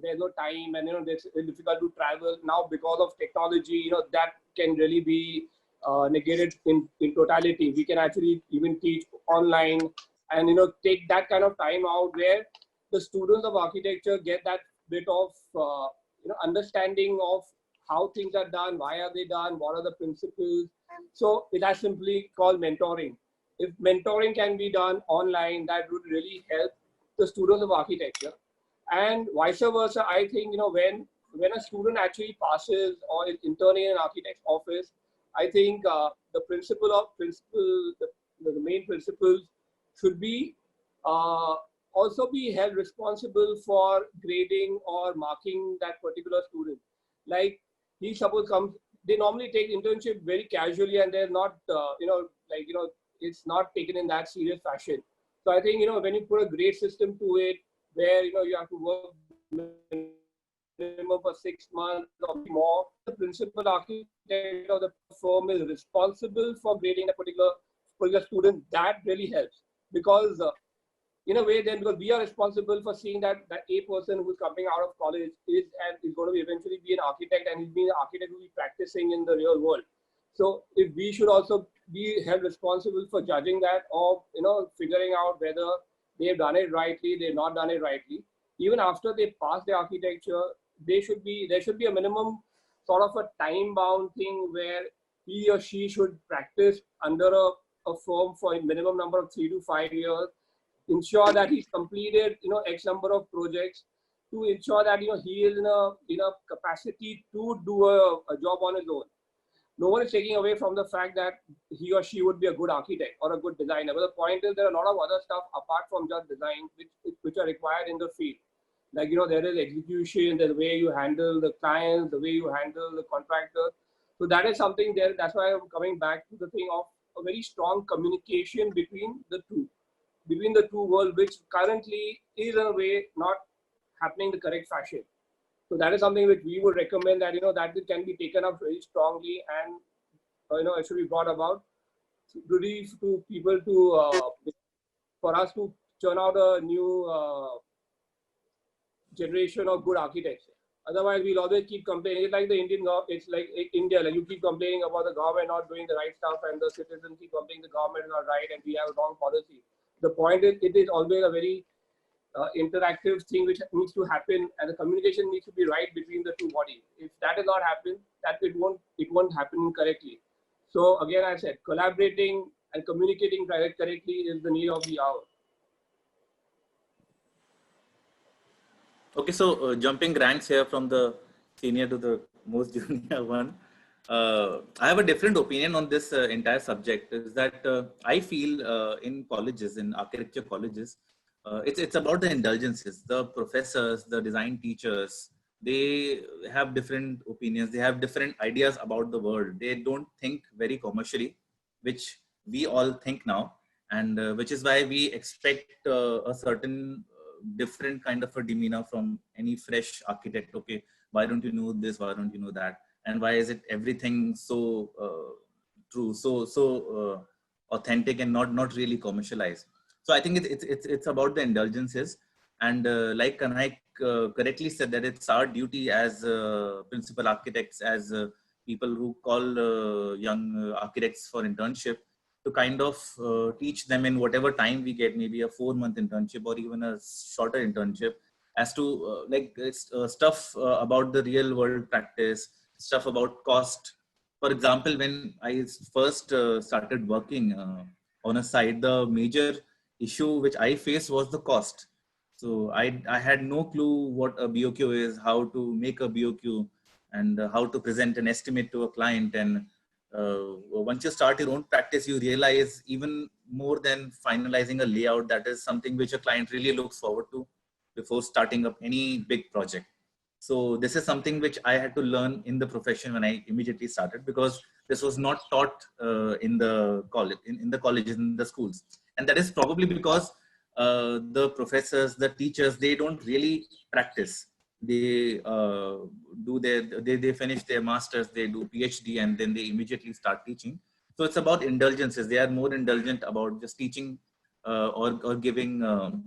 there's no time, and it's difficult to travel now because of technology. That can really be negated in totality. We can actually even teach online, and take that kind of time out where the students of architecture get that bit of understanding of how things are done, why are they done, what are the principles. So it is simply called mentoring. If mentoring can be done online, that would really help the students of architecture. And vice versa, I think when a student actually passes or is interning in an architect's office, I think the main principals should be also be held responsible for grading or marking that particular student. Like, he suppose comes, they normally take internship very casually, and they're not it's not taken in that serious fashion. So I think when you put a grade system to it, where you have to work minimum for 6 months or more, the principal architect of the firm is responsible for grading a particular student. That really helps, because in a way, then, because we are responsible for seeing that a person who's coming out of college is going to be eventually be an architect, and he's being an architect who will be practicing in the real world. So if we should also be held responsible for judging that, or figuring out whether they've done it rightly, they've not done it rightly. Even after they pass the architecture, there should be a minimum sort of a time-bound thing where he or she should practice under a firm for a minimum number of 3 to 5 years. Ensure that he's completed X number of projects, to ensure that he is in a capacity to do a job on his own. No one is taking away from the fact that he or she would be a good architect or a good designer. But the point is, there are a lot of other stuff apart from just design which are required in the field. Like there is execution, the way you handle the clients, the way you handle the contractors. So that is something there. That's why I'm coming back to the thing of a very strong communication between the two worlds, which currently is in a way not happening the correct fashion. So that is something which we would recommend, that that it can be taken up very strongly, and it should be brought about to people to for us to churn out a new generation of good architects. Otherwise, we'll always keep complaining. It's like the it's like India. Like, you keep complaining about the government not doing the right stuff, and the citizens keep complaining the government is not right, and we have a wrong policy. The point is, it is always a very interactive thing which needs to happen, and the communication needs to be right between the two bodies. If that does not happen, that it won't happen correctly. So again, I said, collaborating and communicating correctly is the need of the hour. Okay, so jumping ranks here from the senior to the most junior one. I have a different opinion on this entire subject. Is that I feel in colleges, in architecture colleges, it's about the indulgences. The professors, the design teachers, they have different opinions. They have different ideas about the world. They don't think very commercially, which we all think now, and which is why we expect a certain different kind of a demeanor from any fresh architect. Okay, why don't you know this? Why don't you know that? And why is it everything so true, authentic and not really commercialized? So I think it's about the indulgences, and like Kanhai correctly said, that it's our duty as principal architects, as people who call young architects for internship, to kind of teach them in whatever time we get, maybe a 4-month internship or even a shorter internship, as to stuff about the real world practice, stuff about cost. For example, when I first started working on a site, the major issue which I faced was the cost. So I had no clue what a BOQ is, how to make a BOQ, and how to present an estimate to a client. And once you start your own practice, you realize even more than finalizing a layout, that is something which a client really looks forward to before starting up any big project. So this is something which I had to learn in the profession when I immediately started, because this was not taught in the college, in the colleges, in the schools. And that is probably because the professors, the teachers, they don't really practice. They they finish their masters, they do PhD, and then they immediately start teaching. So it's about indulgences. They are more indulgent about just teaching or giving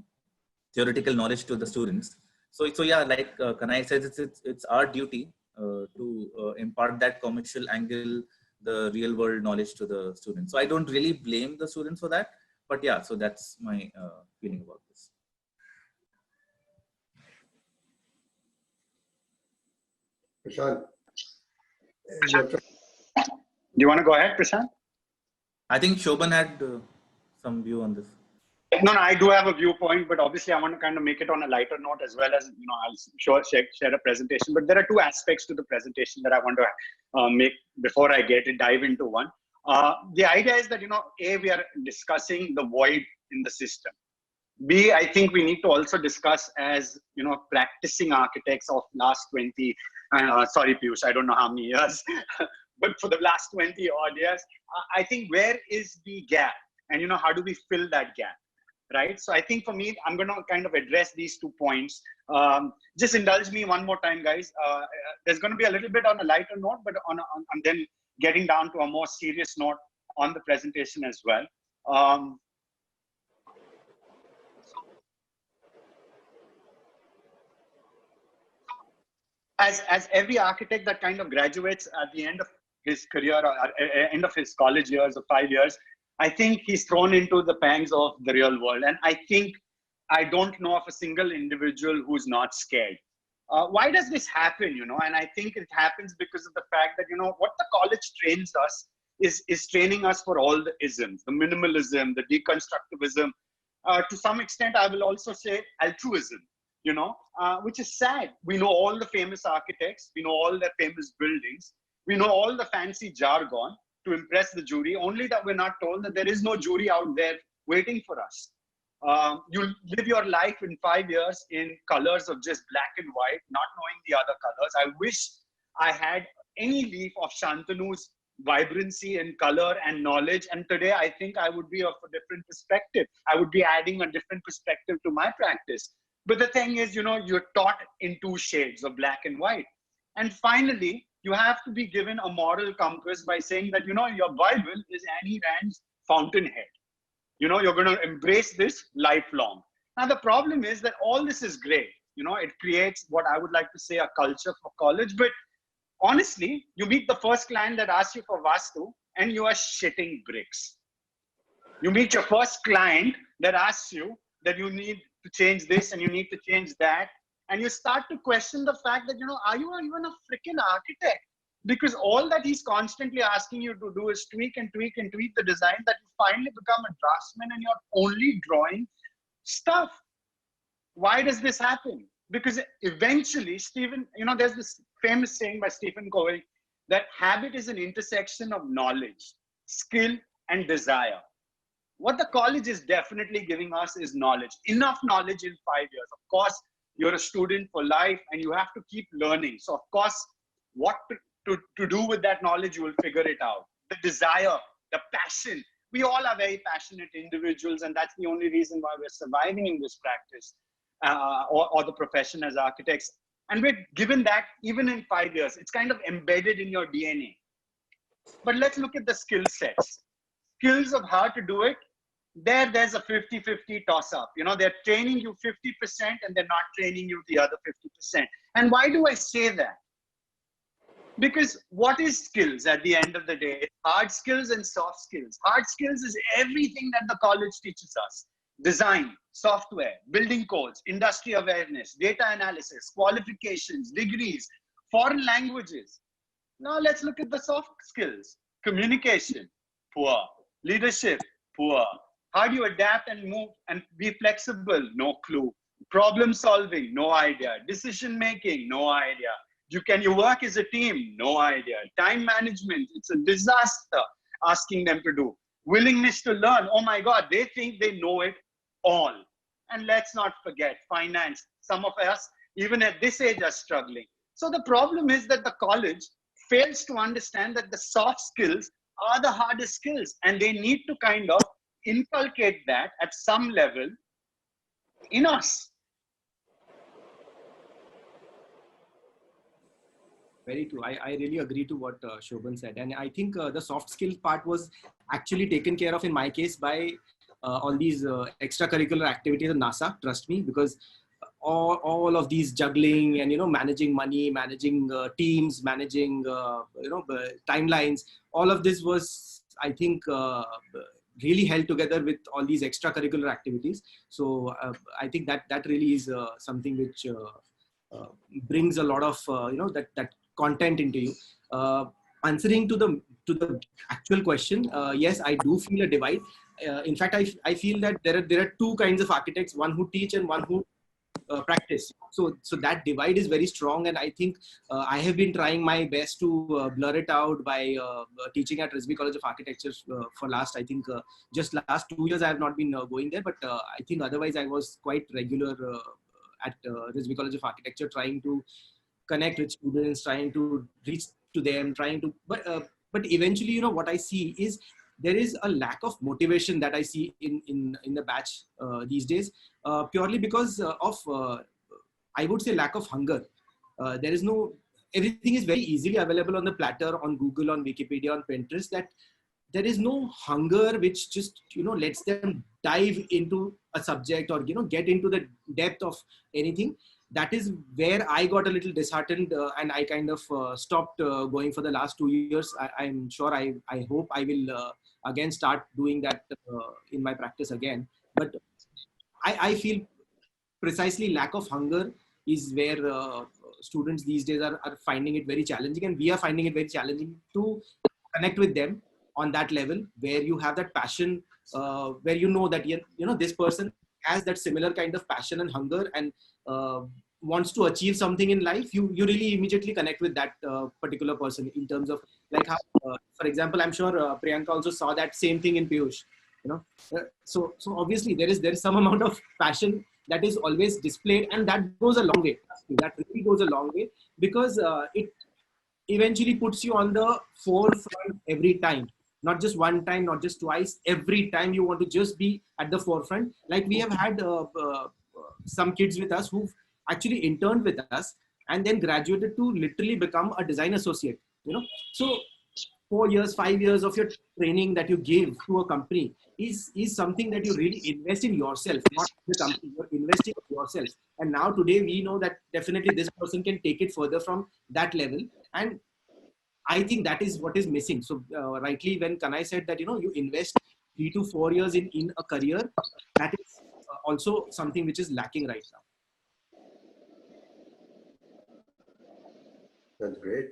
theoretical knowledge to the students. So yeah, like Kanhai says, it's our duty to impart that commercial angle, the real world knowledge to the students. So I don't really blame the students for that, but yeah, so that's my feeling about this. Prashant, Do you want to go ahead, Prashant? I think Shobhan had some view on this. No, I do have a viewpoint, but obviously I want to kind of make it on a lighter note, as well as, I'll share a presentation. But there are two aspects to the presentation that I want to make before I dive into one. The idea is that, A, we are discussing the void in the system. B, I think we need to also discuss as, practicing architects of last 20, sorry, Piyush, I don't know how many years, but for the last 20 odd years, I think where is the gap? And, how do we fill that gap? Right? So I think for me, I'm going to kind of address these 2 points. Just indulge me one more time, guys. There's going to be a little bit on a lighter note, but on then getting down to a more serious note on the presentation as well. As every architect that kind of graduates at the end of his career or end of his college years or 5 years, I think he's thrown into the pangs of the real world. And I don't know of a single individual who's not scared. Why does this happen, And I think it happens because of the fact that, what the college trains us is training us for all the isms, the minimalism, the deconstructivism. To some extent, I will also say altruism, which is sad. We know all the famous architects. We know all their famous buildings. We know all the fancy jargon to impress the jury, only that we're not told that there is no jury out there waiting for us. You live your life in 5 years in colors of just black and white, not knowing the other colors. I wish I had any leaf of Shantanu's vibrancy and color and knowledge. And today, I think I would be of a different perspective. I would be adding a different perspective to my practice. But the thing is, you're taught in 2 shades of black and white. And finally, you have to be given a moral compass by saying that, your Bible is Annie Rand's fountainhead. You're going to embrace this lifelong. Now, the problem is that all this is great. It creates what I would like to say a culture for college. But honestly, you meet the first client that asks you for Vastu and you are shitting bricks. You meet your first client that asks you that you need to change this and you need to change that. And you start to question the fact that, are you even a freaking architect? Because all that he's constantly asking you to do is tweak and tweak and tweak the design, that you finally become a draftsman and you're only drawing stuff. Why does this happen? Because eventually, Stephen, there's this famous saying by Stephen Covey that habit is an intersection of knowledge, skill, and desire. What the college is definitely giving us is knowledge, enough knowledge in 5 years. Of course, you're a student for life and you have to keep learning. So of course, what to do with that knowledge, you will figure it out. The desire, the passion. We all are very passionate individuals, and that's the only reason why we're surviving in this practice or the profession as architects. And we're given that even in 5 years. It's kind of embedded in your DNA. But let's look at the skill sets. Skills of how to do it. There's a 50-50 toss-up. You know, they're training you 50% and they're not training you the other 50%. And why do I say that? Because what is skills at the end of the day? Hard skills and soft skills. Hard skills is everything that the college teaches us. Design, software, building codes, industry awareness, data analysis, qualifications, degrees, foreign languages. Now let's look at the soft skills. Communication, poor. Leadership, poor. How do you adapt and move and be flexible? No clue. Problem solving, no idea. Decision making, no idea. Can you work as a team? No idea. Time management, it's a disaster asking them to do. Willingness to learn, oh my God, they think they know it all. And let's not forget finance. Some of us, even at this age, are struggling. So the problem is that the college fails to understand that the soft skills are the hardest skills, and they need to kind of inculcate that at some level in us. Very true. I really agree to what Shobhan said. And I think the soft skills part was actually taken care of in my case by all these extracurricular activities at NASA, trust me, because all of these juggling and, you know, managing money, managing teams, managing, timelines, all of this was, I think, really held together with all these extracurricular activities. So I think that really is something which brings a lot of, that content into you. Answering to the actual question, yes, I do feel a divide. In fact, I feel that there are two kinds of architects, one who teach and one who practice. So that divide is very strong, and I think I have been trying my best to blur it out by teaching at RISB College of Architecture for last, I think, just last 2 years I have not been going there, but I think otherwise I was quite regular at RISB College of Architecture, trying to connect with students, trying to reach to them, but eventually, you know, what I see is there is a lack of motivation that I see in the batch these days, purely because of, I would say, lack of hunger. There is no, everything is very easily available on the platter, on Google, on Wikipedia, on Pinterest, that there is no hunger which just, you know, lets them dive into a subject or, you know, get into the depth of anything. That is where I got a little disheartened and I kind of stopped going for the last 2 years. I'm sure I hope I will again start doing that in my practice again. But I feel precisely lack of hunger is where students these days are finding it very challenging, and we are finding it very challenging to connect with them on that level where you have that passion, where you know that, you know, this person has that similar kind of passion and hunger and wants to achieve something in life. You really immediately connect with that particular person in terms of like how, for example, I'm sure Priyanka also saw that same thing in Piyush, you know. So obviously there is some amount of passion that is always displayed, and that goes a long way. That really goes a long way, because it eventually puts you on the forefront every time. Not just one time, not just twice, every time you want to just be at the forefront. Like we have had some kids with us who've actually interned with us and then graduated to literally become a design associate, you know. So 4 years, 5 years of your training that you give to a company is something that you really invest in yourself, not the company. You're investing in yourself. And now today we know that definitely this person can take it further from that level. And I think that is what is missing. So rightly when Kanhai said that, you know, you invest 3 to 4 years in a career, that is also something which is lacking right now. That's great.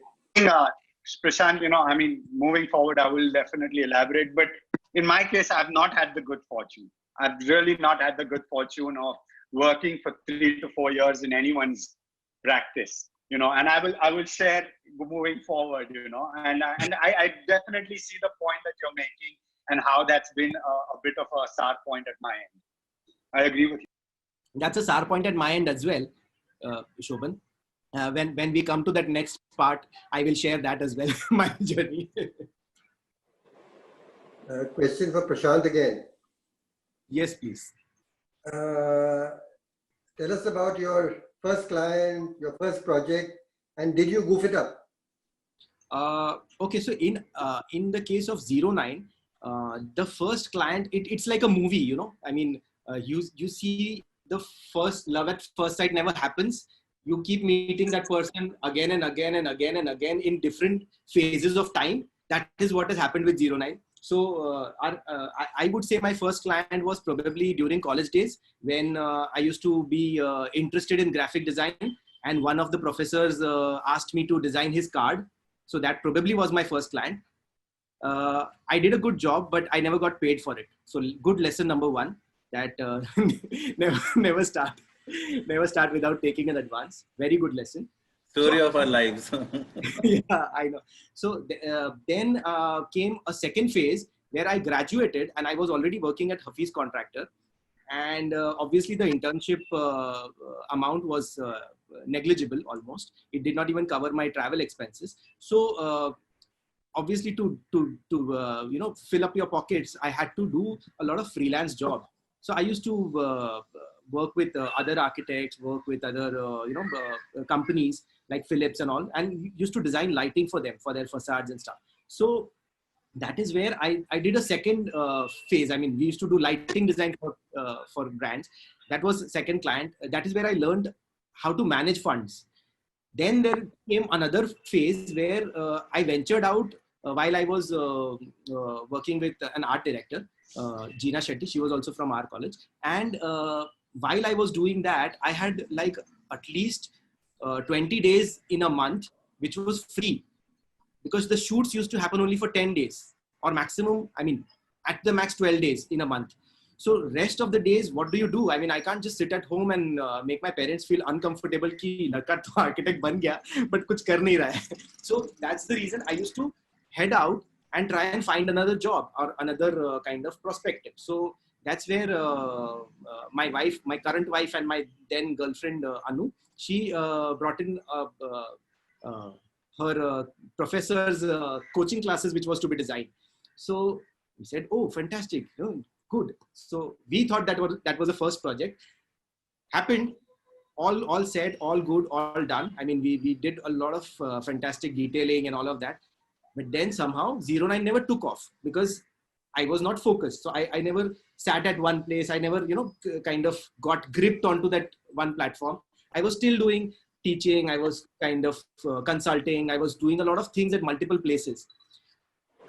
Prashant, you know, I mean, moving forward, I will definitely elaborate, but in my case, I've not had the good fortune. I've really not had the good fortune of working for 3 to 4 years in anyone's practice. and I will share moving forward, and I definitely see the point that you're making and how that's been a bit of a sour point at my end. I agree with you. That's a sour point at my end as well, Shobhan. When we come to that next part, I will share that as well, my journey. Question for Prashant again. Yes, please. Tell us about your first client, your first project, and did you goof it up? Okay, so in the case of 09, the first client, it's like a movie, I mean, you see the first love at first sight never happens. You keep meeting that person again and again and again and again in different phases of time. That is what has happened with 09. So I would say my first client was probably during college days when I used to be interested in graphic design, and one of the professors asked me to design his card. So that probably was my first client. I did a good job, but I never got paid for it. So good lesson number one, that never start without taking an advance. Very good lesson. Story of our lives. Yeah, I know. So then came a second phase where I graduated and I was already working at Hafiz Contractor. And obviously the internship amount was negligible almost. It did not even cover my travel expenses. So obviously to fill up your pockets, I had to do a lot of freelance job. So I used to work with other architects, work with other companies like Philips and all, and used to design lighting for them, for their facades and stuff. So that is where I did a second phase. I mean, we used to do lighting design for brands. That was second client. That is where I learned how to manage funds. Then there came another phase where I ventured out while I was working with an art director, Jeena Shetty. She was also from our college. And while I was doing that, I had like at least 20 days in a month, which was free, because the shoots used to happen only for 10 days or maximum, I mean, at the max 12 days in a month. So rest of the days, what do you do? I mean, I can't just sit at home and make my parents feel uncomfortable ki ladka to architect ban gaya, but kuch kar nahi raha hai. So that's the reason I used to head out and try and find another job or another kind of perspective. So that's where my wife, my current wife, and my then girlfriend Anu, she brought in her professor's coaching classes, which was to be designed. So we said, oh, fantastic, good. So we thought that was the first project. Happened, all said, all good, all done. I mean, we did a lot of fantastic detailing and all of that. But then somehow 09 never took off because I was not focused. So I never sat at one place. I never, kind of got gripped onto that one platform. I was still doing teaching. I was kind of consulting. I was doing a lot of things at multiple places.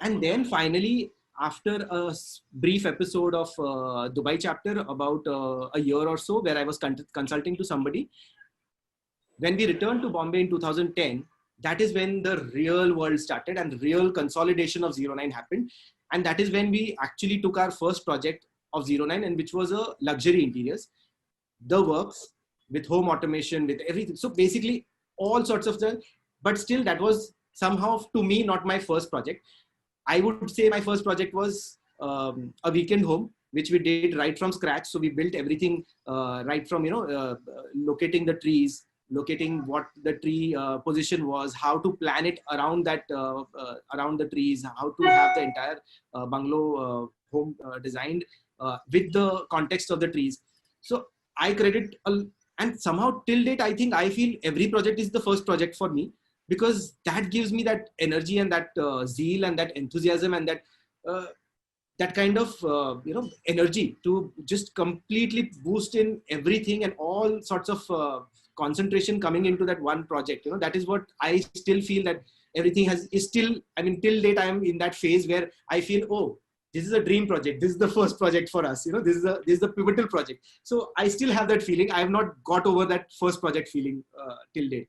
And then finally, after a brief episode of Dubai chapter, about a year or so, where I was consulting to somebody, when we returned to Bombay in 2010, that is when the real world started and real consolidation of 09 happened. And that is when we actually took our first project of 09, and which was a luxury interiors, the works with home automation, with everything. So basically all sorts of stuff, but still that was somehow to me, not my first project. I would say my first project was a weekend home, which we did right from scratch. So we built everything right from, locating the trees, locating what the tree position was, how to plan it around that, around the trees, how to have the entire bungalow home designed with the context of the trees. So I credit, and somehow till date, I think I feel every project is the first project for me, because that gives me that energy and that zeal and that enthusiasm and that kind of energy to just completely boost in everything and all sorts of concentration coming into that one project. That is what I still feel, that everything is still, I mean, till date I am in that phase where I feel, oh, this is a dream project. This is the first project for us. This is the pivotal project. So I still have that feeling. I have not got over that first project feeling till date.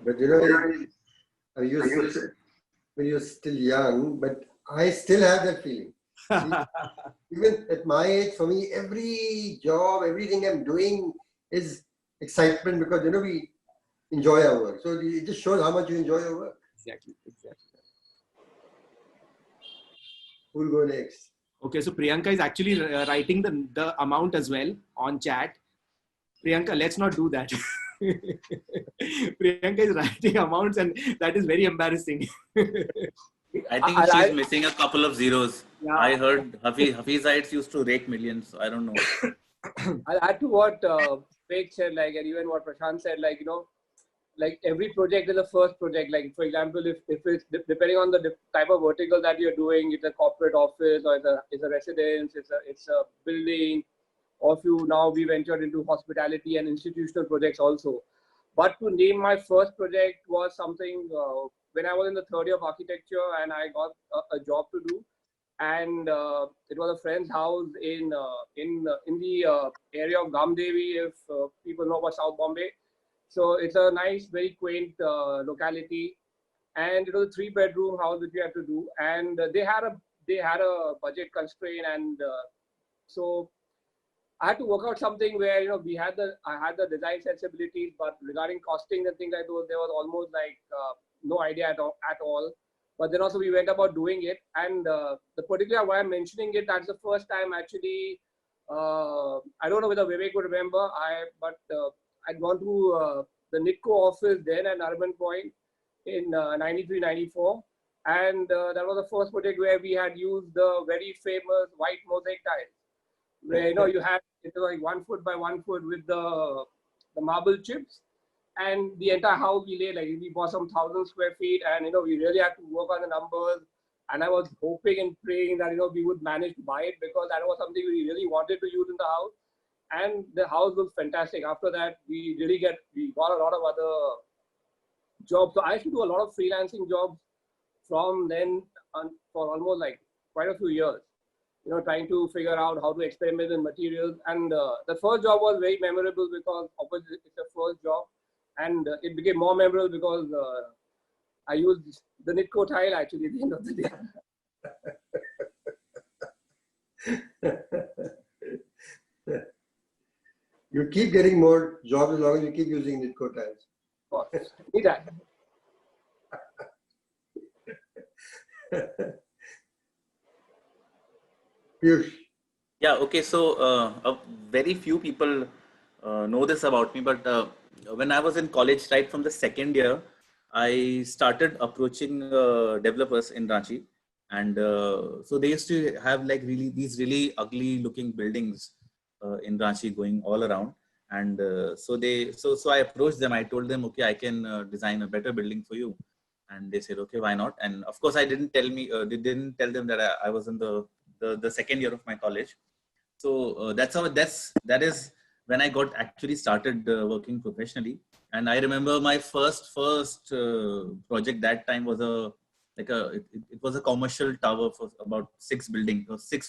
But when you're still young, but I still have that feeling. Even at my age, for me, every job, everything I'm doing is excitement, because enjoy our work. So it just shows how much you enjoy your work. Exactly. Who'll go next? Okay, so Priyanka is actually writing the amount as well on chat. Priyanka, let's not do that. Priyanka is writing amounts, and that is very embarrassing. I think she's missing a couple of zeros. Yeah. I heard Hafizites used to rake millions. So I don't know. I'll add to what Vivek said, like, and even what Prashant said, like, you know, like every project is a first project. Like, for example, if it's depending on the type of vertical that you're doing, it's a corporate office or it's a residence, it's a building, or if you now we ventured into hospitality and institutional projects also. But to name my first project was something when I was in the third year of architecture and I got a job to do, and it was a friend's house in the area of Gamdevi, if people know about South Bombay. So it's a nice, very quaint locality, and it was a 3-bedroom house which we had to do, and they had a budget constraint, and so I had to work out something where, you know, I had the design sensibilities, but regarding costing and things like those, there was almost like no idea at all. But then also we went about doing it, and the particular why I'm mentioning it, that's the first time actually. I don't know whether Vivek would remember. I'd gone to the NITCO office then at Urban Point in 93, 94. And that was the first project where we had used the very famous white mosaic tiles, where, you know, you had, it was like 1 foot by 1 foot with the marble chips. And the entire house we laid, like we bought some 1,000 square feet, and, you know, we really had to work on the numbers. And I was hoping and praying that, you know, we would manage to buy it, because that was something we really wanted to use in the house. And the house was fantastic. After that, we got a lot of other jobs. So I used to do a lot of freelancing jobs from then on for almost like quite a few years, you know, trying to figure out how to experiment with materials. And the first job was very memorable because obviously it's the first job, and it became more memorable because I used the NITCO tile actually at the end of the day. You keep getting more jobs as long as you keep using NITCO tiles. Of course, need that. Piyush. Yeah, okay. So very few people know this about me, but when I was in college, right from the second year, I started approaching developers in Ranchi. And so they used to have like these really ugly looking buildings in Ranchi going all around. And so I approached them. I told them, okay, I can design a better building for you. And they said, okay, why not? And of course, they didn't tell them that I was in the second year of my college. So that is when I got actually started working professionally. And I remember my first project that time was it was a commercial tower for about 6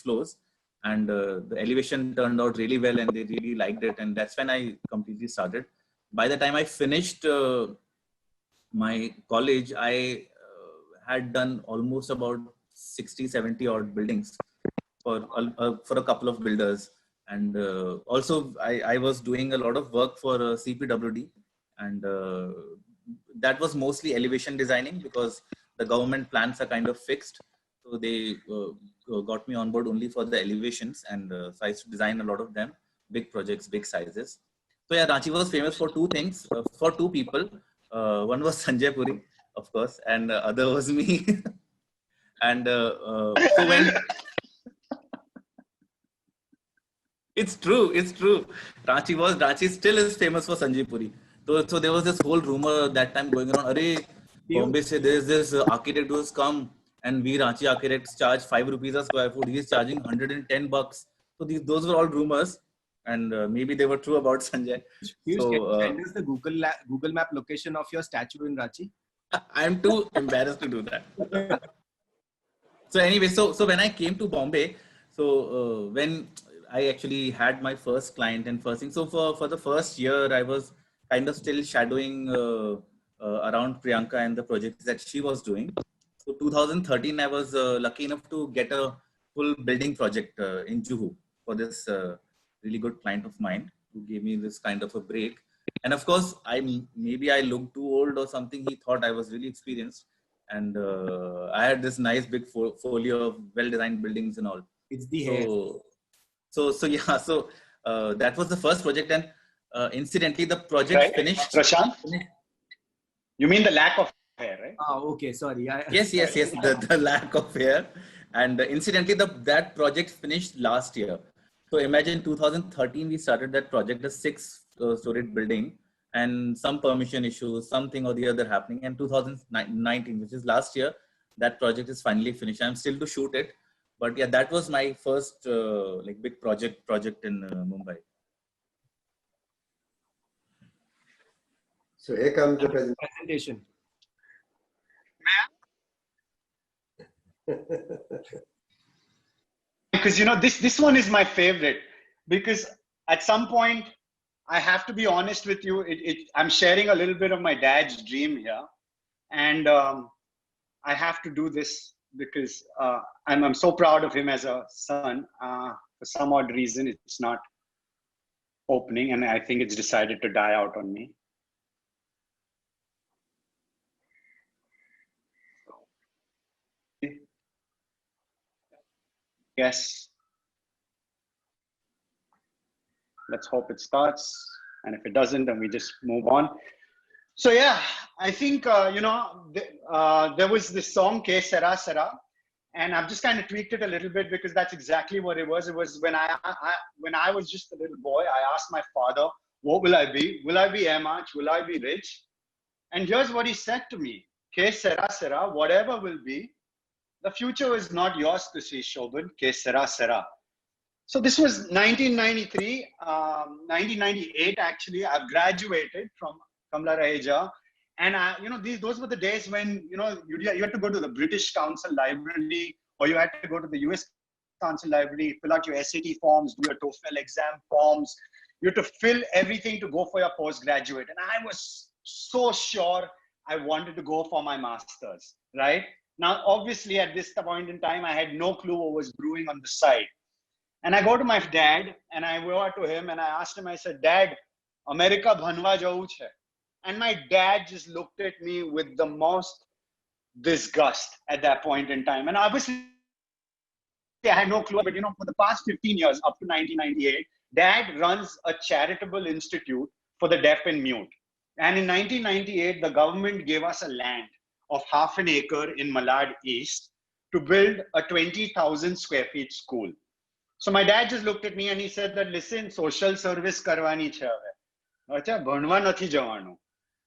floors, and the elevation turned out really well, and they really liked it, and that's when I completely started. By the time I finished my college, I had done almost about 60-70 odd buildings for a couple of builders. And also I was doing a lot of work for CPWD, and that was mostly elevation designing because the government plans are kind of fixed. So they got me on board only for the elevations, and so I used to design a lot of them, big projects, big sizes. So yeah, Ranchi was famous for two things, for two people. One was Sanjay Puri, of course, and other was me. And so when it's true. Ranchi still is famous for Sanjay Puri. So there was this whole rumor that time going around. Arey, Bombay say there's this architect who's come, and we Ranchi architects charge 5 rupees a square foot. He's charging $110. So those were all rumors, and maybe they were true about Sanjay. Piyush, So, can you send us the Google Map location of your statue in Ranchi? I'm too embarrassed to do that. So anyway, so when I came to Bombay, so when I actually had my first client and first thing. So for the first year, I was kind of still shadowing around Priyanka and the projects that she was doing. So 2013, I was lucky enough to get a full building project in Juhu for this really good client of mine who gave me this kind of a break. And of course, maybe I looked too old or something. He thought I was really experienced. And I had this nice big folio of well-designed buildings and all. It's the hair. So yeah, so that was the first project. And incidentally, the project finished. Prashant? You mean the lack of hair, right? Oh, okay. Sorry. Yes. The lack of hair. And incidentally, that project finished last year. So imagine 2013, we started that project, a 6-storied building, and some permission issues, something or the other happening. And 2019, which is last year, that project is finally finished. I'm still to shoot it. But yeah, that was my first like big project in Mumbai. So here comes the presentation. Because this one is my favorite, because at some point I have to be honest with you. I'm sharing a little bit of my dad's dream here, and I have to do this because I'm so proud of him as a son. For some odd reason, it's not opening, and I think it's decided to die out on me. Yes. Let's hope it starts. And if it doesn't, then we just move on. So yeah, I think, there was this song, Ke Sera Sera, and I've just kind of tweaked it a little bit because that's exactly what it was. It was when I was just a little boy, I asked my father, what will I be? Will I be Amach? Will I be rich? And here's what he said to me, Ke Sera Sera, whatever will be, the future is not yours to see, Shobhan, Ke Sera Sera. So this was 1993, 1998 actually. I've graduated from Kamla Raheja, and those were the days when you had to go to the British Council Library, or you had to go to the US Council Library, fill out your SAT forms, do your TOEFL exam forms. You had to fill everything to go for your postgraduate, and I was so sure I wanted to go for my master's. Right now, obviously, at this point in time, I had no clue what was brewing on the side. And I go to my dad and I go to him and I asked him, I said, Dad, America bhanwa jau chhe. And my dad just looked at me with the most disgust at that point in time. And obviously, I had no clue, but for the past 15 years, up to 1998, Dad runs a charitable institute for the deaf and mute. And in 1998, the government gave us a land of half an acre in Malad East to build a 20,000 square feet school. So my dad just looked at me and he said that, listen, social service karwani chhe hai. Acha, bhanwa nathi jawanu.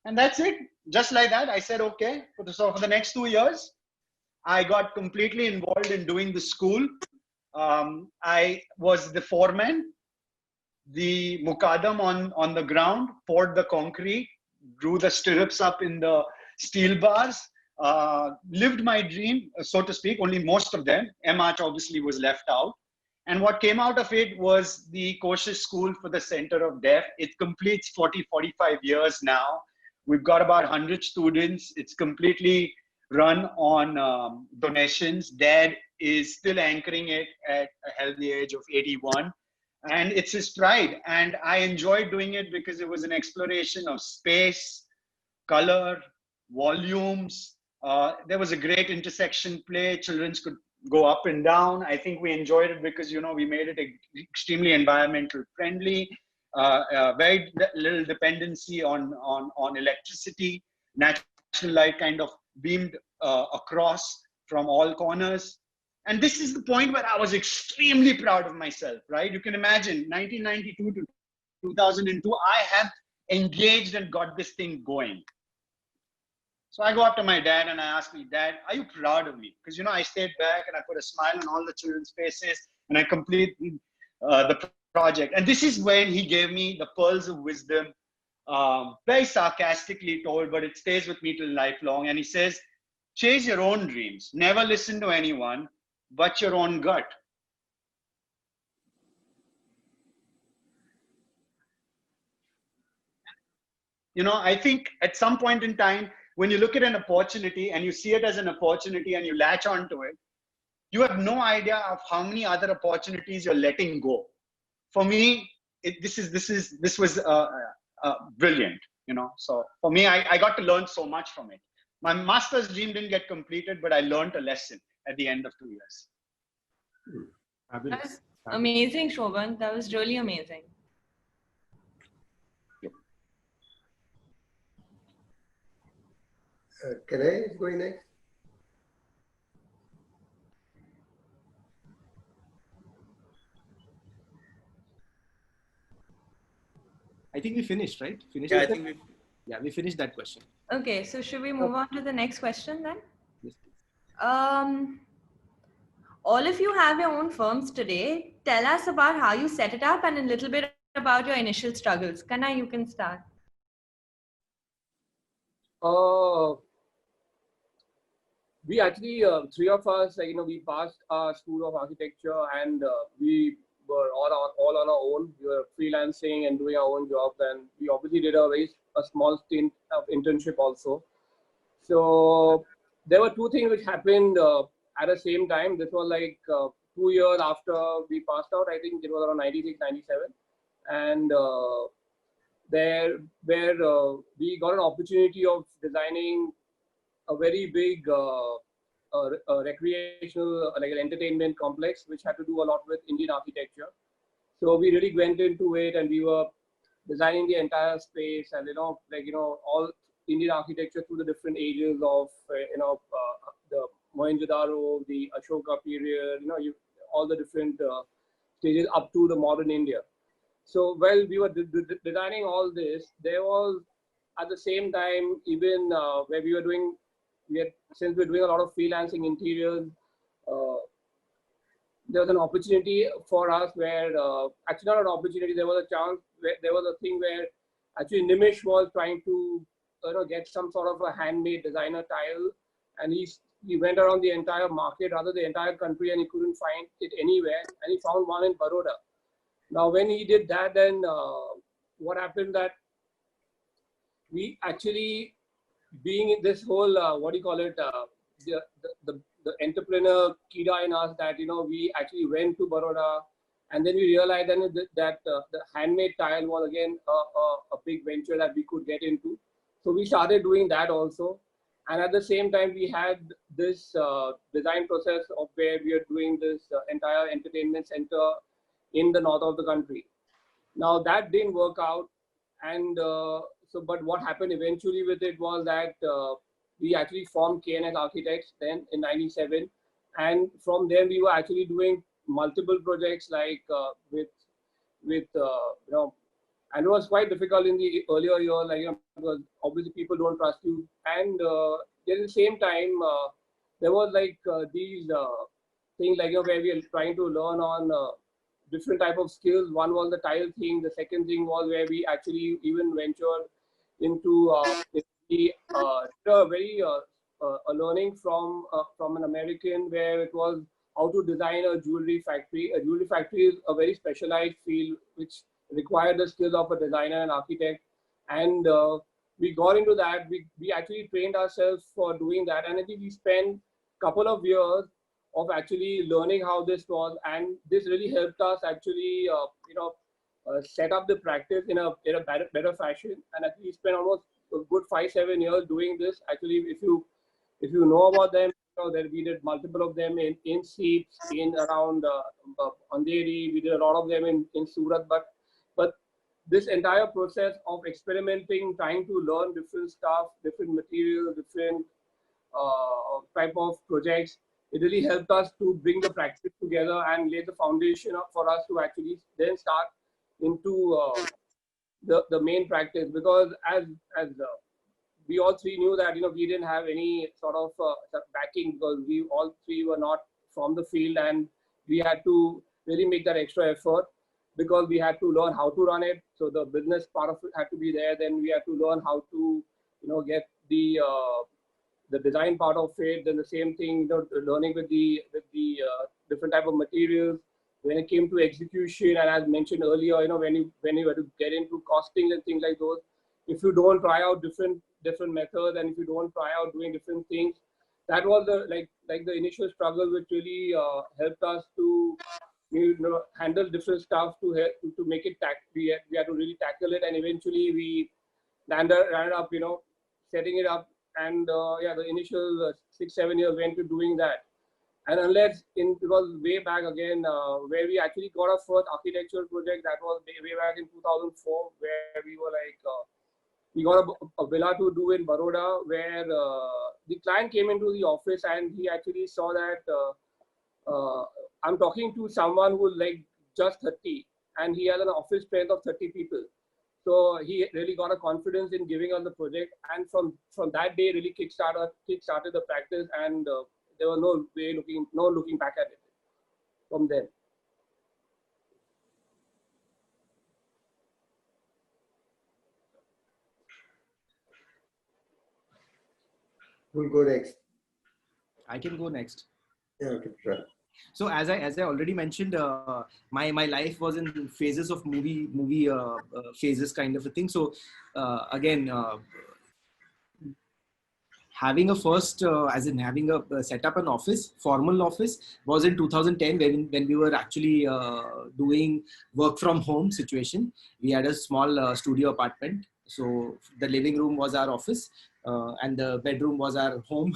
And that's it. Just like that, I said, okay. So for the next 2 years, I got completely involved in doing the school. I was the foreman, the mukadam on the ground, poured the concrete, drew the stirrups up in the steel bars, lived my dream, so to speak, only most of them. Amach obviously was left out. And what came out of it was the Koshish School for the Center of Deaf. It completes 45 years now. We've got about 100 students. It's completely run on donations. Dad is still anchoring it at a healthy age of 81. And it's his pride. And I enjoyed doing it because it was an exploration of space, color, volumes. There was a great intersection play. Children could go up and down. I think we enjoyed it because, we made it extremely environmental friendly, very little dependency on electricity. Natural light kind of beamed across from all corners. And this is the point where I was extremely proud of myself, right? You can imagine 1992 to 2002, I have engaged and got this thing going. So I go up to my dad and I ask me, Dad, are you proud of me? Because, I stayed back and I put a smile on all the children's faces and I completed the project. And this is when he gave me the pearls of wisdom, very sarcastically told, but it stays with me till lifelong. And he says, chase your own dreams. Never listen to anyone but your own gut. I think at some point in time, when you look at an opportunity and you see it as an opportunity and you latch onto it, you have no idea of how many other opportunities you're letting go. For me, this was brilliant, you know. So for me, I got to learn so much from it. My master's dream didn't get completed, but I learned a lesson at the end of 2 years. That was amazing, Shobhan. That was really amazing. Kanhai is going next. I think we finished, right? Finished. Yeah, I think we finished that question. Okay, so should we move on to the next question then? Yes, please. All of you have your own firms today. Tell us about how you set it up and a little bit about your initial struggles. Kanhai, you can start. We actually, three of us, we passed our School of Architecture, and we were all on our own. We were freelancing and doing our own jobs, and we obviously did a small stint of internship also. So there were two things which happened at the same time. This was like 2 years after we passed out. I think it was around 96, 97. And there where we got an opportunity of designing a very big recreational, like an entertainment complex, which had to do a lot with Indian architecture. So we really went into it, and we were designing the entire space, and all Indian architecture through the different ages of the Mohenjo-daro, the Ashoka period, all the different stages up to the modern India. So while we were designing all this, there was at the same time, even where we were doing, since we're doing a lot of freelancing interiors, there was an opportunity for us where, actually not an opportunity, there was a chance, there was a thing where actually Nimish was trying to get some sort of a handmade designer tile, and he went around the entire market, rather the entire country, and he couldn't find it anywhere, and he found one in Baroda. Now when he did that, then what happened that we actually, being in this whole the entrepreneur kida in us, that we actually went to Baroda, and then we realized that the handmade tile was again a big venture that we could get into. So we started doing that also, and at the same time we had this design process of where we are doing this entire entertainment center in the north of the country. Now that didn't work out, and but what happened eventually with it was that we actually formed KNS Architects then in 97, and from there we were actually doing multiple projects like and it was quite difficult in the earlier years, because obviously people don't trust you, and at the same time there was these things where we are trying to learn on different type of skills. One was the tile thing. The second thing was where we actually even ventured into a learning from an American, where it was how to design a jewelry factory. A jewelry factory is a very specialized field which required the skills of a designer and architect, and we got into that. We actually trained ourselves for doing that, and I think we spent a couple of years of actually learning how this was, and this really helped us actually set up the practice in a better fashion. And I think we spent almost a good 5-7 years doing this. Actually, if you know about them, that we did multiple of them in seats in around Andheri. We did a lot of them in Surat, but this entire process of experimenting, trying to learn different stuff, different materials, different type of projects, it really helped us to bring the practice together and lay the foundation for us to actually then start into the main practice. Because as we all three knew that we didn't have any sort of backing, because we all three were not from the field, and we had to really make that extra effort, because we had to learn how to run it. So the business part of it had to be there. Then we had to learn how to get the design part of it. Then the same thing, learning with the different type of materials. When it came to execution, and as mentioned earlier, when you had to get into costing and things like those, if you don't try out different methods, and if you don't try out doing different things, that was the the initial struggle, which really helped us to we handle different stuff to make it we had to really tackle it, and eventually we landed up setting it up, and the initial 6-7 years went to doing that. And unless it was way back again, where we actually got our first architectural project, that was way back in 2004, where we were like, we got a villa to do in Baroda, where the client came into the office and he actually saw that I'm talking to someone who's like just 30, and he has an office strength of 30 people. So he really got a confidence in giving us the project, and from that day, really kickstarted the practice, and there was no looking back at it from then. Who'll go next? I can go next. Yeah, okay, sure. So as I already mentioned, my life was in phases of movie phases kind of a thing. So again, having a first, having a set up an office, formal office, was in 2010 when we were actually doing work from home situation. We had a small studio apartment. So the living room was our office, and the bedroom was our home,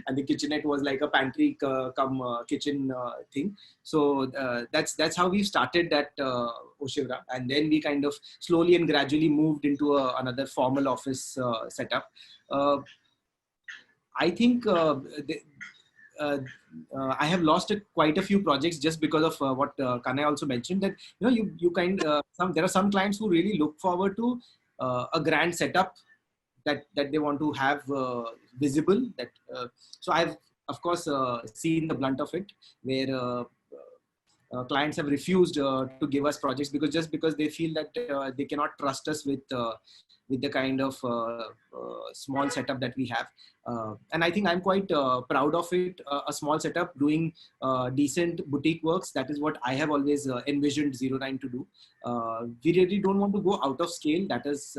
and the kitchenette was like a pantry come kitchen thing. So that's how we started that Oshivra, and then we kind of slowly and gradually moved into another formal office setup. I think I have lost quite a few projects just because of what Kanhai also mentioned, that you there are some clients who really look forward to a grand setup that they want to have visible. So I've of course seen the blunt of it, where clients have refused to give us projects because they feel that they cannot trust us with the kind of small setup that we have. And I think I'm quite proud of it. A small setup doing decent boutique works. That is what I have always envisioned 09 to do. We really don't want to go out of scale. That has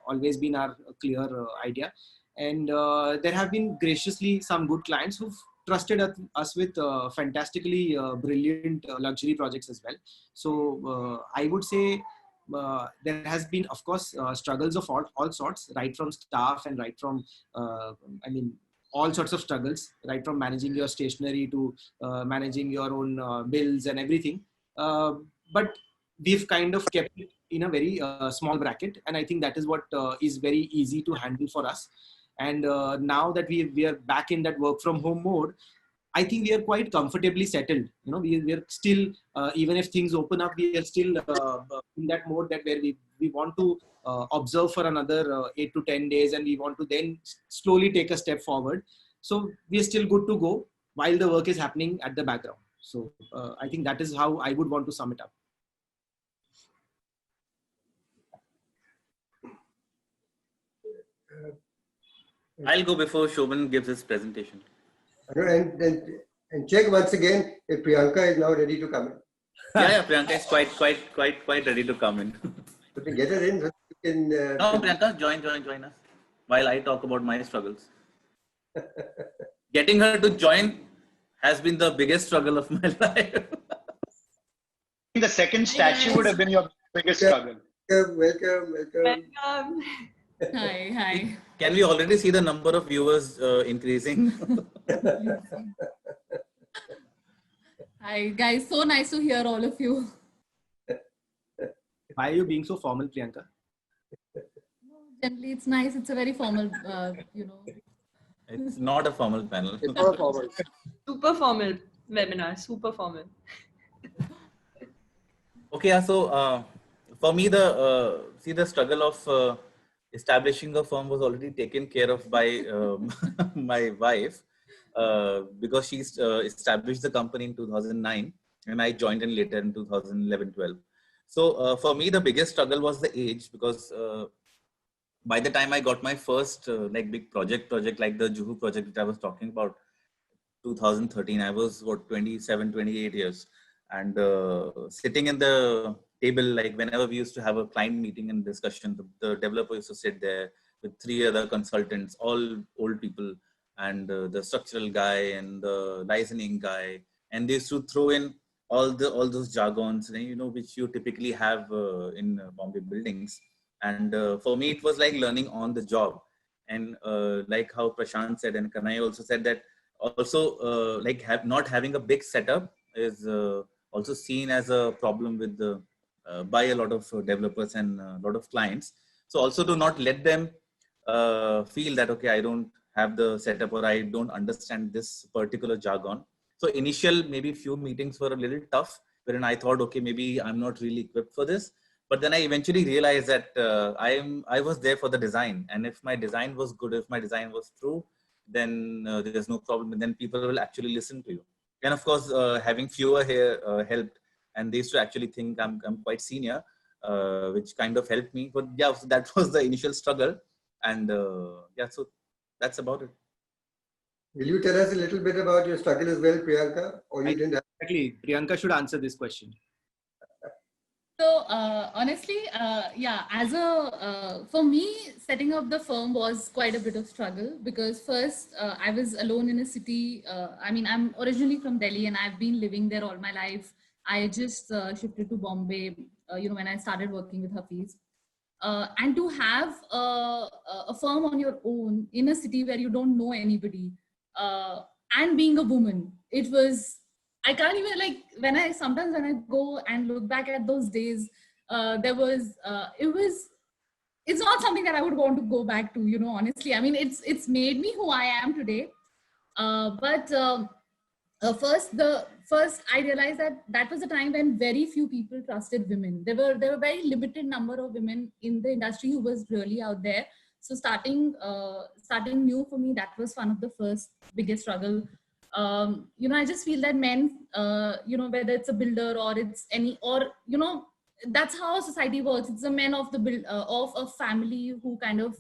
always been our clear idea. And there have been graciously some good clients who've trusted us with fantastically brilliant luxury projects as well. So I would say there has been, of course, struggles of all sorts, right from staff and right from, all sorts of struggles, right from managing your stationery to managing your own bills and everything. But we've kind of kept it in a very small bracket. And I think that is what is very easy to handle for us. And now that we are back in that work from home mode, I think we are quite comfortably settled. We are still, even if things open up, we are still in that mode that where we want to observe for another 8 to 10 days, and we want to then slowly take a step forward. So we are still good to go while the work is happening at the background. So I think that is how I would want to sum it up. I'll go before Shobhan gives his presentation. And check once again if Priyanka is now ready to come in. Yeah, Priyanka is quite ready to come in. So to get her in, so you can. No, Priyanka, join us while I talk about my struggles. Getting her to join has been the biggest struggle of my life. The second statue would have been your biggest struggle. Welcome. Hi. Can we already see the number of viewers increasing? Hi guys, so nice to hear all of you. Why are you being so formal, Priyanka? Generally, it's nice. It's a very formal, It's not a formal panel. It's not formal. Super formal webinar, super formal. Okay, so for me, the struggle of establishing a firm was already taken care of by my wife, because she established the company in 2009 and I joined in later in 2011-12. So for me, the biggest struggle was the age, because by the time I got my first big project like the Juhu project that I was talking about, 2013, I was 27, 28 years. And sitting in the table, like whenever we used to have a client meeting and discussion, the developer used to sit there with 3 other consultants, all old people, and the structural guy and the licensing guy. And they used to throw in all those jargons, which you typically have in Bombay buildings. And for me, it was like learning on the job. And like how Prashant said, and Kanhai also said that also not having a big setup is also seen as a problem with by a lot of developers and a lot of clients. So also to not let them feel that, okay, I don't have the setup or I don't understand this particular jargon. So initial maybe few meetings were a little tough, wherein I thought, okay, maybe I'm not really equipped for this. But then I eventually realized that I was there for the design, and if my design was good, if my design was true, then there's no problem. And then people will actually listen to you. And of course, having fewer here helped, and they used to actually think I'm quite senior, which kind of helped me. But yeah, so that was the initial struggle, and yeah, so that's about it. Will you tell us a little bit about your struggle as well, Priyanka? Or you didn't have... Exactly. Priyanka should answer this question. So honestly, yeah, for me, setting up the firm was quite a bit of struggle because first I was alone in a city. I mean, I'm originally from Delhi and I've been living there all my life. I just shifted to Bombay, when I started working with Hafiz. And to have a firm on your own in a city where you don't know anybody, and being a woman, it was, I can't even sometimes when I go and look back at those days, it's not something that I would want to go back to, honestly. I mean, it's made me who I am today. First I realized that was a time when very few people trusted women. There were very limited number of women in the industry who was really out there. So starting new for me, that was one of the first biggest struggle. I just feel that men, whether it's a builder or it's that's how society works. It's the men of of a family who kind of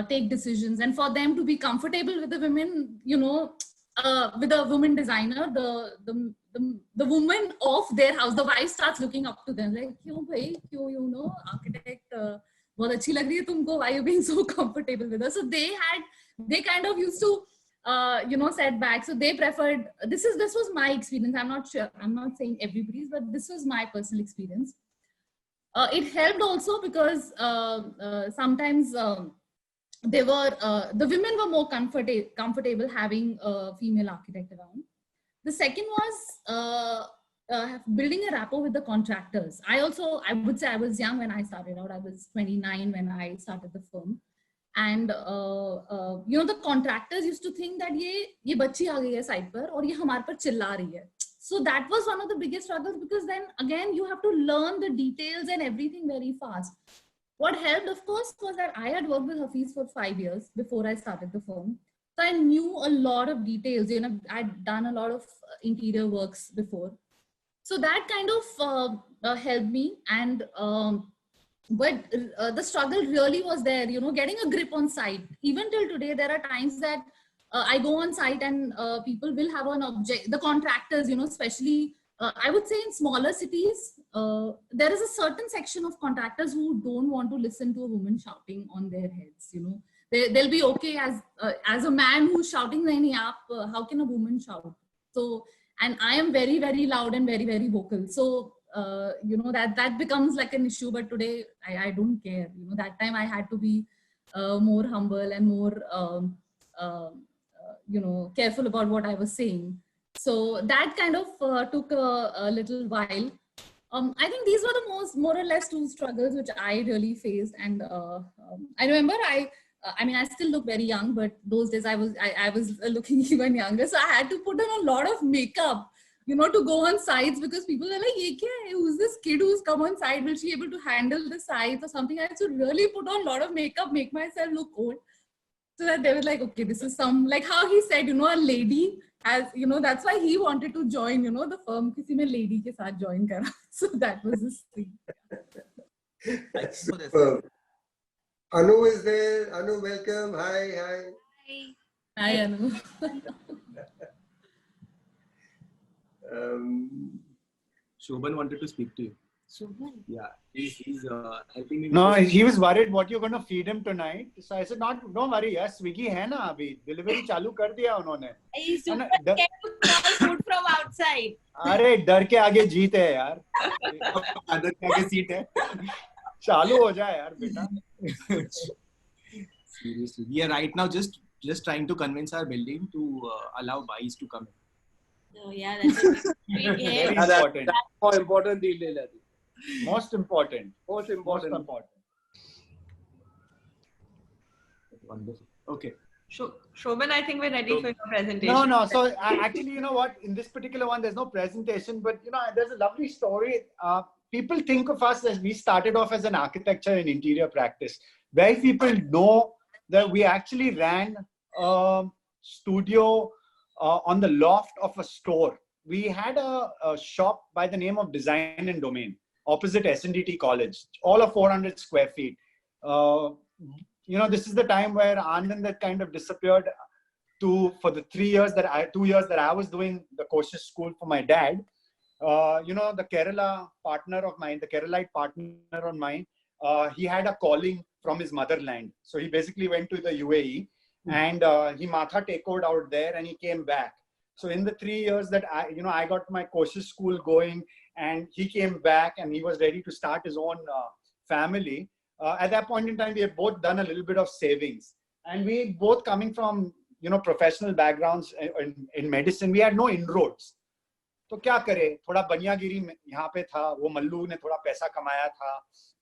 take decisions, and for them to be comfortable with the women, with a woman designer, the woman of their house, the wife starts looking up to them like, architect, bahut achhi lag rahi hai tumko, why are you being so comfortable with her? So they kind of used to set back. So they preferred, this was my experience. I'm not sure, I'm not saying everybody's, but this was my personal experience. It helped also because sometimes the women were more comfortable having a female architect around. The second was building a rapport with the contractors. I would say I was young when I started out. I was 29 when I started the firm. And the contractors used to think that ye bachchi aa gayi hai side par aur ye hamare par chilla rahi hai. So that was one of the biggest struggles, because then again you have to learn the details and everything very fast. What helped, of course, was that I had worked with Hafiz for 5 years before I started the firm. So I knew a lot of details. I'd done a lot of interior works before. So that kind of helped me. And but the struggle really was there, getting a grip on site. Even till today, there are times that I go on site and people will have an object, the contractors, especially I would say in smaller cities, there is a certain section of contractors who don't want to listen to a woman shouting on their heads. They'll be okay as a man who's shouting, how can a woman shout? So, and I am very, very loud and very, very vocal. So, that becomes like an issue. But today I don't care. That time I had to be more humble and more, careful about what I was saying. So that kind of took a little while. I think these were the more or less two struggles which I really faced. And I remember I still look very young, but those days I was looking even younger. So I had to put on a lot of makeup, to go on sites, because people are like, ye kya hai? Who's this kid who's come on site? Will she be able to handle the sites or something? I had to really put on a lot of makeup, make myself look old. So that they were like, okay, this is like how he said, a lady has, that's why he wanted to join, the firm, kisi mein lady ke saath join kara. So that was his thing. Anu is there. Anu, welcome. Hi. Hi, Anu. Shobhan wanted to speak to you. Shobhan? Yeah, he's helping me. No, he was worried what you're going to feed him tonight. So I said, don't worry, yes, Swiggy hai na abhi. Delivery chalu kar diya unhone. He's super scared to call food from outside. अरे डर के आगे जीत है यार. Other के आगे seat है. चालू हो जाए यार बेटा. Seriously, we are right now just trying to convince our building to allow buys to come in. Oh yeah, that's a big Very head. important. More important deal ले लेती. Most important. Most important. Most important. Wonderful. Okay. Shobhan, I think we're ready for your presentation. No. So actually, you know what? In this particular one, there's no presentation, but you know, there's a lovely story. People think of us as we started off as an architecture and interior practice. Very people know that we actually ran a studio on the loft of a store. We had a shop by the name of Design and Domain opposite SNDT College, all of 400 square feet. You know, this is the time where Anand had kind of disappeared for the 2 years that I was doing the courses school for my dad. You know, the Keralite partner of mine, he had a calling from his motherland. So he basically went to the UAE and he matha takeout out there and he came back. So in the 3 years that I got my courses school going and he came back and he was ready to start his own family. At that point in time, we had both done a little bit of savings and we both coming from, you know, professional backgrounds in medicine, we had no inroads. तो क्या करे, थोड़ा बनियागिरी यहाँ पे था, वो मल्लू ने थोड़ा पैसा कमाया था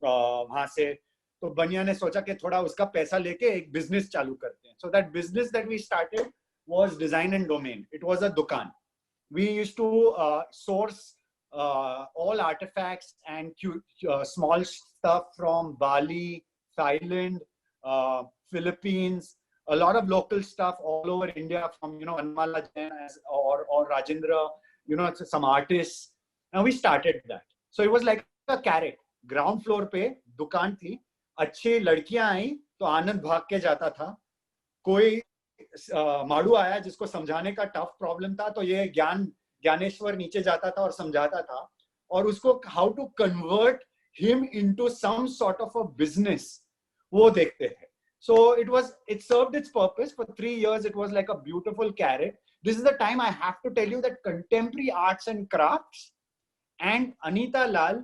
वहाँ से, तो बनिया ने सोचा कि थोड़ा उसका पैसा लेके एक बिजनेस चालू करते हैं. So that business that we started was Design and Domain. It was a dukan. We used to source all artifacts and small stuff from Bali, Thailand, Philippines, a lot of local stuff all over India from, you know, Anmala Jain or Rajendra, you know, some artists. And we started that. So it was like a carrot. Ground floor पे दुकान थी, अच्छी लड़कियां आई तो आनंद भाग के जाता था. कोई माड़ू आया जिसको समझाने का टफ प्रॉब्लम था तो ये ज्ञानेश्वर नीचे जाता था और समझाता था और उसको how to convert him into some sort of a business वो देखते थे. So it served its purpose for 3 years. It was like a beautiful carrot. This is the time I have to tell you that contemporary arts and crafts and Anita Lal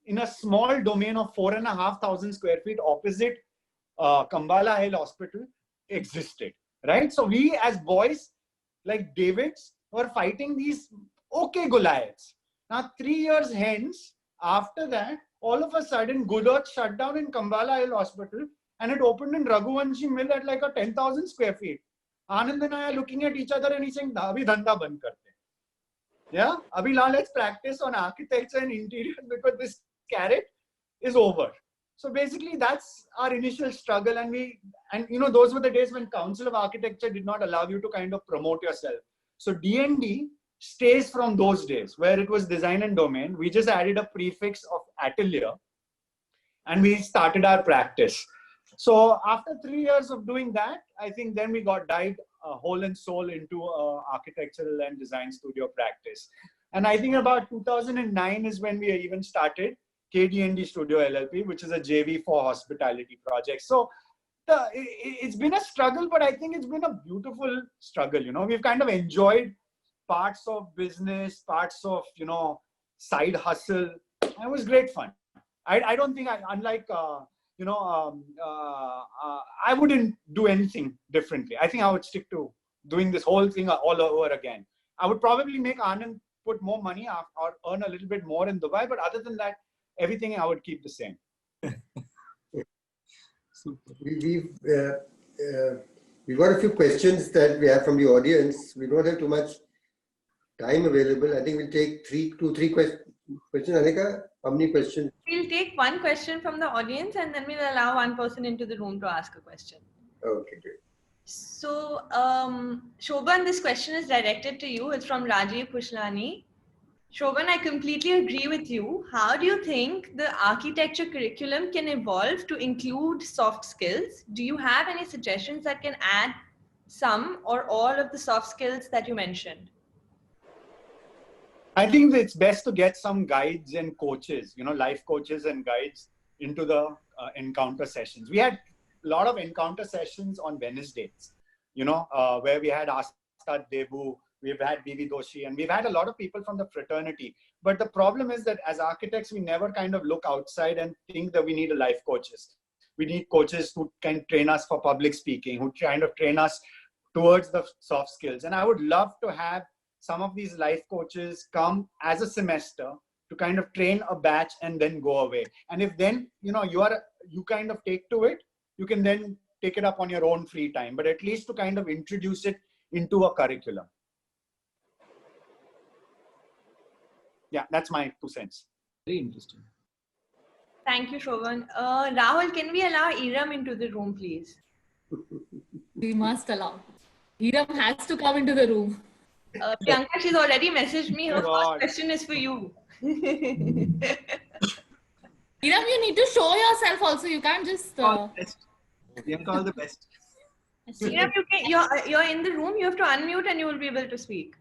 in a small domain of 4,500 square feet opposite Kambala Hill Hospital existed, right? So we as boys like Davids were fighting these okay Goliaths. Now 3 years hence, after that, all of a sudden Good Earth shut down in Kambala Hill Hospital and it opened in Raghuvanshi Mill at like a 10,000 square feet. Anand and I are looking at each other and he's saying, "Abhi dhanda band karte." Yeah, Abhi now let's practice on architecture and interior because this carrot is over. So basically that's our initial struggle, and you know, those were the days when Council of Architecture did not allow you to kind of promote yourself. So D&D stays from those days where it was Design and Domain. We just added a prefix of atelier and we started our practice. So after 3 years of doing that, I think then we got dived whole and soul into architectural and design studio practice. And I think about 2009 is when we even started KD&D Studio LLP, which is a JV for hospitality projects. So it's been a struggle, but I think it's been a beautiful struggle. You know, we've kind of enjoyed parts of business, parts of, you know, side hustle. And it was great fun. I don't think unlike, you know, I wouldn't do anything differently. I think I would stick to doing this whole thing all over again. I would probably make Anand put more money or earn a little bit more in Dubai. But other than that, everything I would keep the same. We've got a few questions that we have from the audience. We don't have too much time available. I think we'll take two, three questions. Anika, how many questions? We'll take one question from the audience and then we'll allow one person into the room to ask a question. Okay, great. So, Shobhan, this question is directed to you. It's from Rajiv Pushlani. Shobhan, I completely agree with you. How do you think the architecture curriculum can evolve to include soft skills? Do you have any suggestions that can add some or all of the soft skills that you mentioned? I think it's best to get some guides and coaches, you know, life coaches and guides into the encounter sessions. We had a lot of encounter sessions on Wednesdays, you know, where we had Astad Debu, we've had B.V. Doshi, and we've had a lot of people from the fraternity. But the problem is that as architects, we never kind of look outside and think that we need a life coaches. We need coaches who can train us for public speaking, who kind of train us towards the soft skills. And I would love to have some of these life coaches come as a semester to kind of train a batch and then go away. And if then, you kind of take to it, you can then take it up on your own free time, but at least to kind of introduce it into a curriculum. Yeah, that's my 2 cents. Very interesting. Thank you, Shobhan. Rahul, can we allow Iram into the room, please? We must allow. Iram has to come into the room. Priyanka, she's already messaged me. Her God. first question is for you. Iram, you need to show yourself also. You can't just... All the best. Priyanka, all the best. Iram, you're in the room. You have to unmute and you will be able to speak.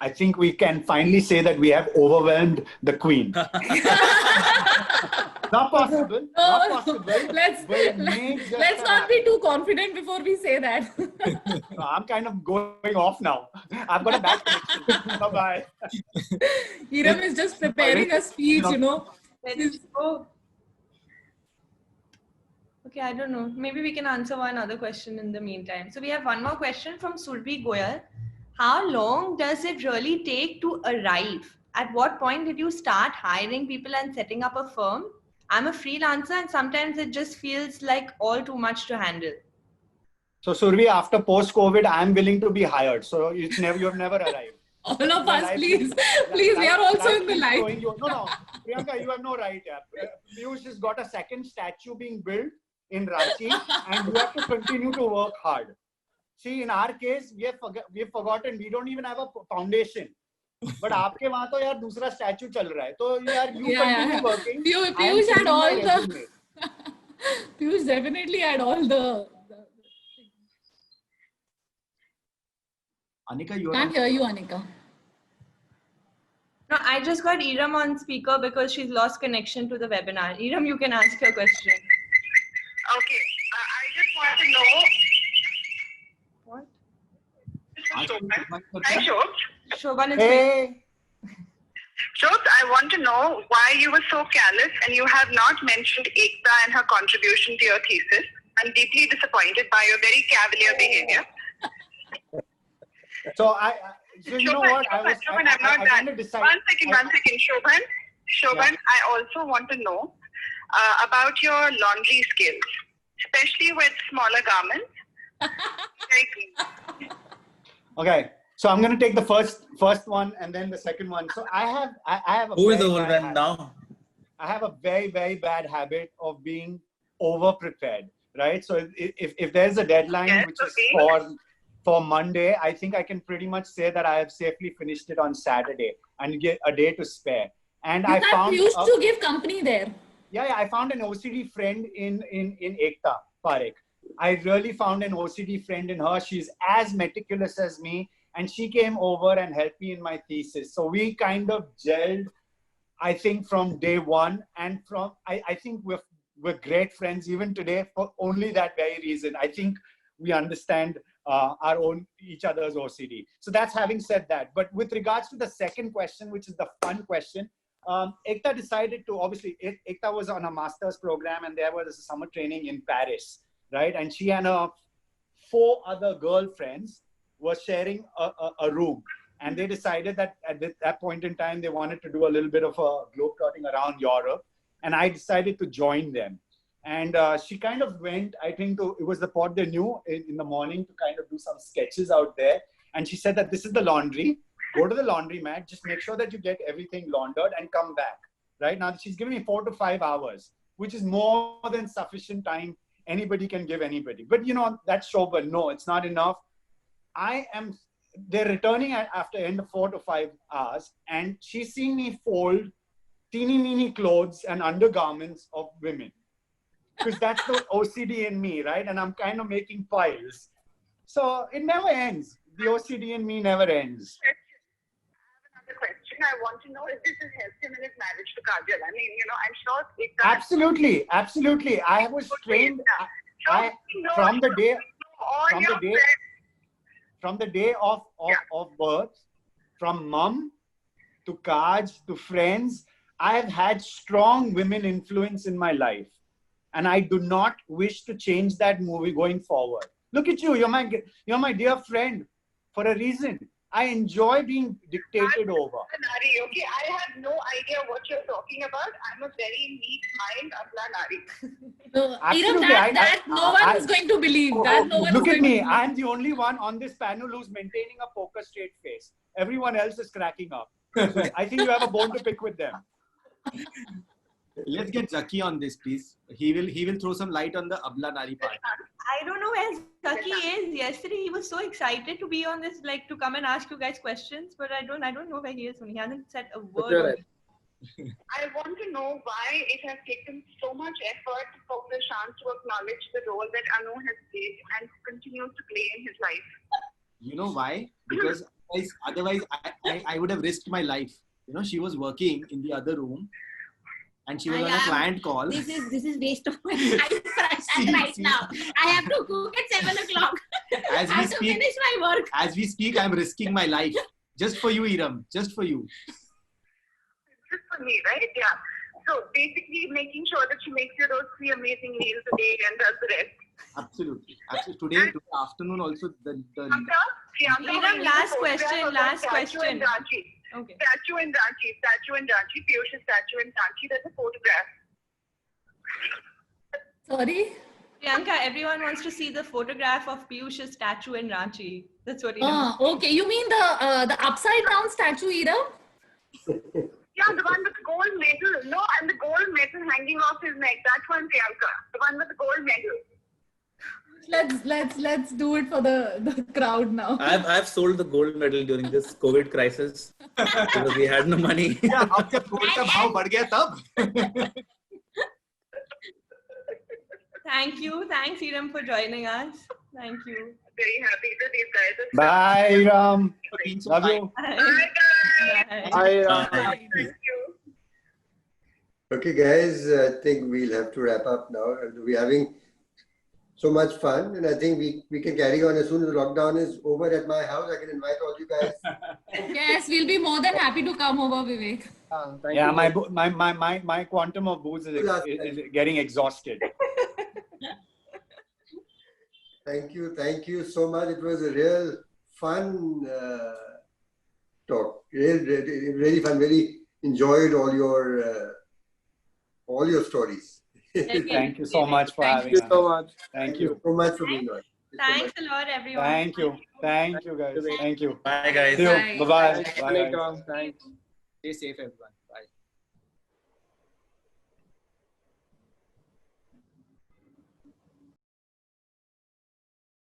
I think we can finally say that we have overwhelmed the queen. Not possible. Not possible. Let's not be too confident before we say that. No, I'm kind of going off now. I've got a bad connection. Bye-bye. Iram is just preparing a speech, Let's go. Okay, I don't know. Maybe we can answer one other question in the meantime. So we have one more question from Surbhi Goyal. How long does it really take to arrive? At what point did you start hiring people and setting up a firm? I'm a freelancer and sometimes it just feels like all too much to handle. So Survi, after post-COVID, I'm willing to be hired. So you have never arrived. All of us, please. Please, we are also in the life. No. Priyanka, you have no right. Piyush has got a second statue being built in Ranchi and you have to continue to work hard. See, in our case, we have forgotten. We don't even have a foundation. But आपके वहाँ तो यार दूसरा statue चल रहा है. तो यार you continue working. Piyush had all the. Piyush definitely had all the. Anika, you Can't hear you, Anika. No, I just got Iram on speaker because she's lost connection to the webinar. Iram, you can ask your question. Okay, I just want to know. What? Hi, Shobh. Shobhan is Hey. Shobh, I want to know why you were so callous and you have not mentioned Ekta and her contribution to your thesis. I'm deeply disappointed by your very cavalier behavior. So you know what? Shobhan, I'm not done. One second, Shobhan. Shobhan, I also want to know about your laundry skills, especially with smaller garments. Okay, so I'm going to take the first one and then the second one. So I have a Who is overwhelmed now? I have a very, very bad habit of being over prepared, right? So if there's a deadline which is for Monday, I think I can pretty much say that I have safely finished it on Saturday and get a day to spare. And I found used to give company there. Yeah, I found an OCD friend in Ekta Parekh. I really found an OCD friend in her. She's as meticulous as me. And she came over and helped me in my thesis. So we kind of gelled, I think, from day one. And I think we're great friends even today for only that very reason. I think we understand each other's OCD. So that's having said that. But with regards to the second question, which is the fun question, Ekta decided to, obviously, Ekta was on a master's program and there was a summer training in Paris. Right, and she and her 4 other girlfriends were sharing a room, and they decided that at that point in time they wanted to do a little bit of a globetrotting around Europe, and I decided to join them. And she kind of went, I think, it was the Porte de Nuit in the morning to kind of do some sketches out there. And she said that this is the laundry. Go to the laundromat, just make sure that you get everything laundered and come back. Right now, she's giving me 4 to 5 hours, which is more than sufficient time anybody can give anybody. But that's Shobhan. No, it's not enough. They're returning after end of 4 to 5 hours, and she's seeing me fold teeny clothes and undergarments of women. Because that's the OCD in me, right? And I'm kind of making piles. So it never ends. The OCD in me never ends. I have another question. I want to know if this has helped him in his marriage to Kajal. I mean, I'm sure Ekta. Absolutely. I was trained. From the day of birth, from mom to Kaj to friends, I have had strong women influence in my life, and I do not wish to change that movie going forward. Look at you, you're my dear friend for a reason. I enjoy being dictated over. Nari, okay, I have no idea what you're talking about. I'm a very neat mind, Abla Nari. No, Absolutely, that no one is going to believe. That no one look is at going me. to believe. I'm the only one on this panel who's maintaining a poker straight face. Everyone else is cracking up. So I think you have a bone to pick with them. Let's get Zaki on this, please. He will throw some light on the Abla Nari part. I don't know where Zaki is. Yesterday he was so excited to be on this, like to come and ask you guys questions, but I don't know where he is. He hasn't said a word. I want to know why it has taken so much effort for Prashant to acknowledge the role that Anu has played and continues to play in his life. You know why? Because otherwise I would have risked my life. She was working in the other room and she was on a client call. This is waste of my time right now. I have to cook at 7 o'clock. I have to finish my work. As we speak, I'm risking my life. Just for you, Iram. Just for you. Just for me, right? Yeah. So basically making sure that she makes you those 3 amazing meals a day and does the rest. Absolutely. Today afternoon also Priyanka, last question. Statue in Ranchi. Okay. Statue in Ranchi. Piyush's statue in Ranchi. There's a photograph. Sorry? Priyanka, everyone wants to see the photograph of Piyush's statue in Ranchi. That's what he does. Oh, okay. You mean the upside down statue, Iram? Yeah, the one with the gold medal. No, and the gold medal hanging off his neck. That one, Priyanka. The one with the gold medal. Let's do it for the crowd now. I've sold the gold medal during this COVID crisis because we had no money. Yeah, अब जब gold का भाव बढ़ गया तब. Thank you. Thanks, Iram, for joining us. Thank you. Very happy that these guys are. Bye, Ram. Love you. Bye. Bye. Thank you. Okay, guys, I think we'll have to wrap up now. We're having so much fun, and I think we can carry on as soon as the lockdown is over at my house. I can invite all you guys. Yes, we'll be more than happy to come over, Vivek. Yeah, my quantum of booze is getting exhausted. Thank you so much. It was a real fun talk. Really fun. Really enjoyed all your stories. Thank you so much for having us. Thank you so much. Thank you so much for being on. Thanks a lot, everyone. Thank you, guys. Thank you. Bye, guys. See you. Bye-bye. Thanks. Stay safe, everyone.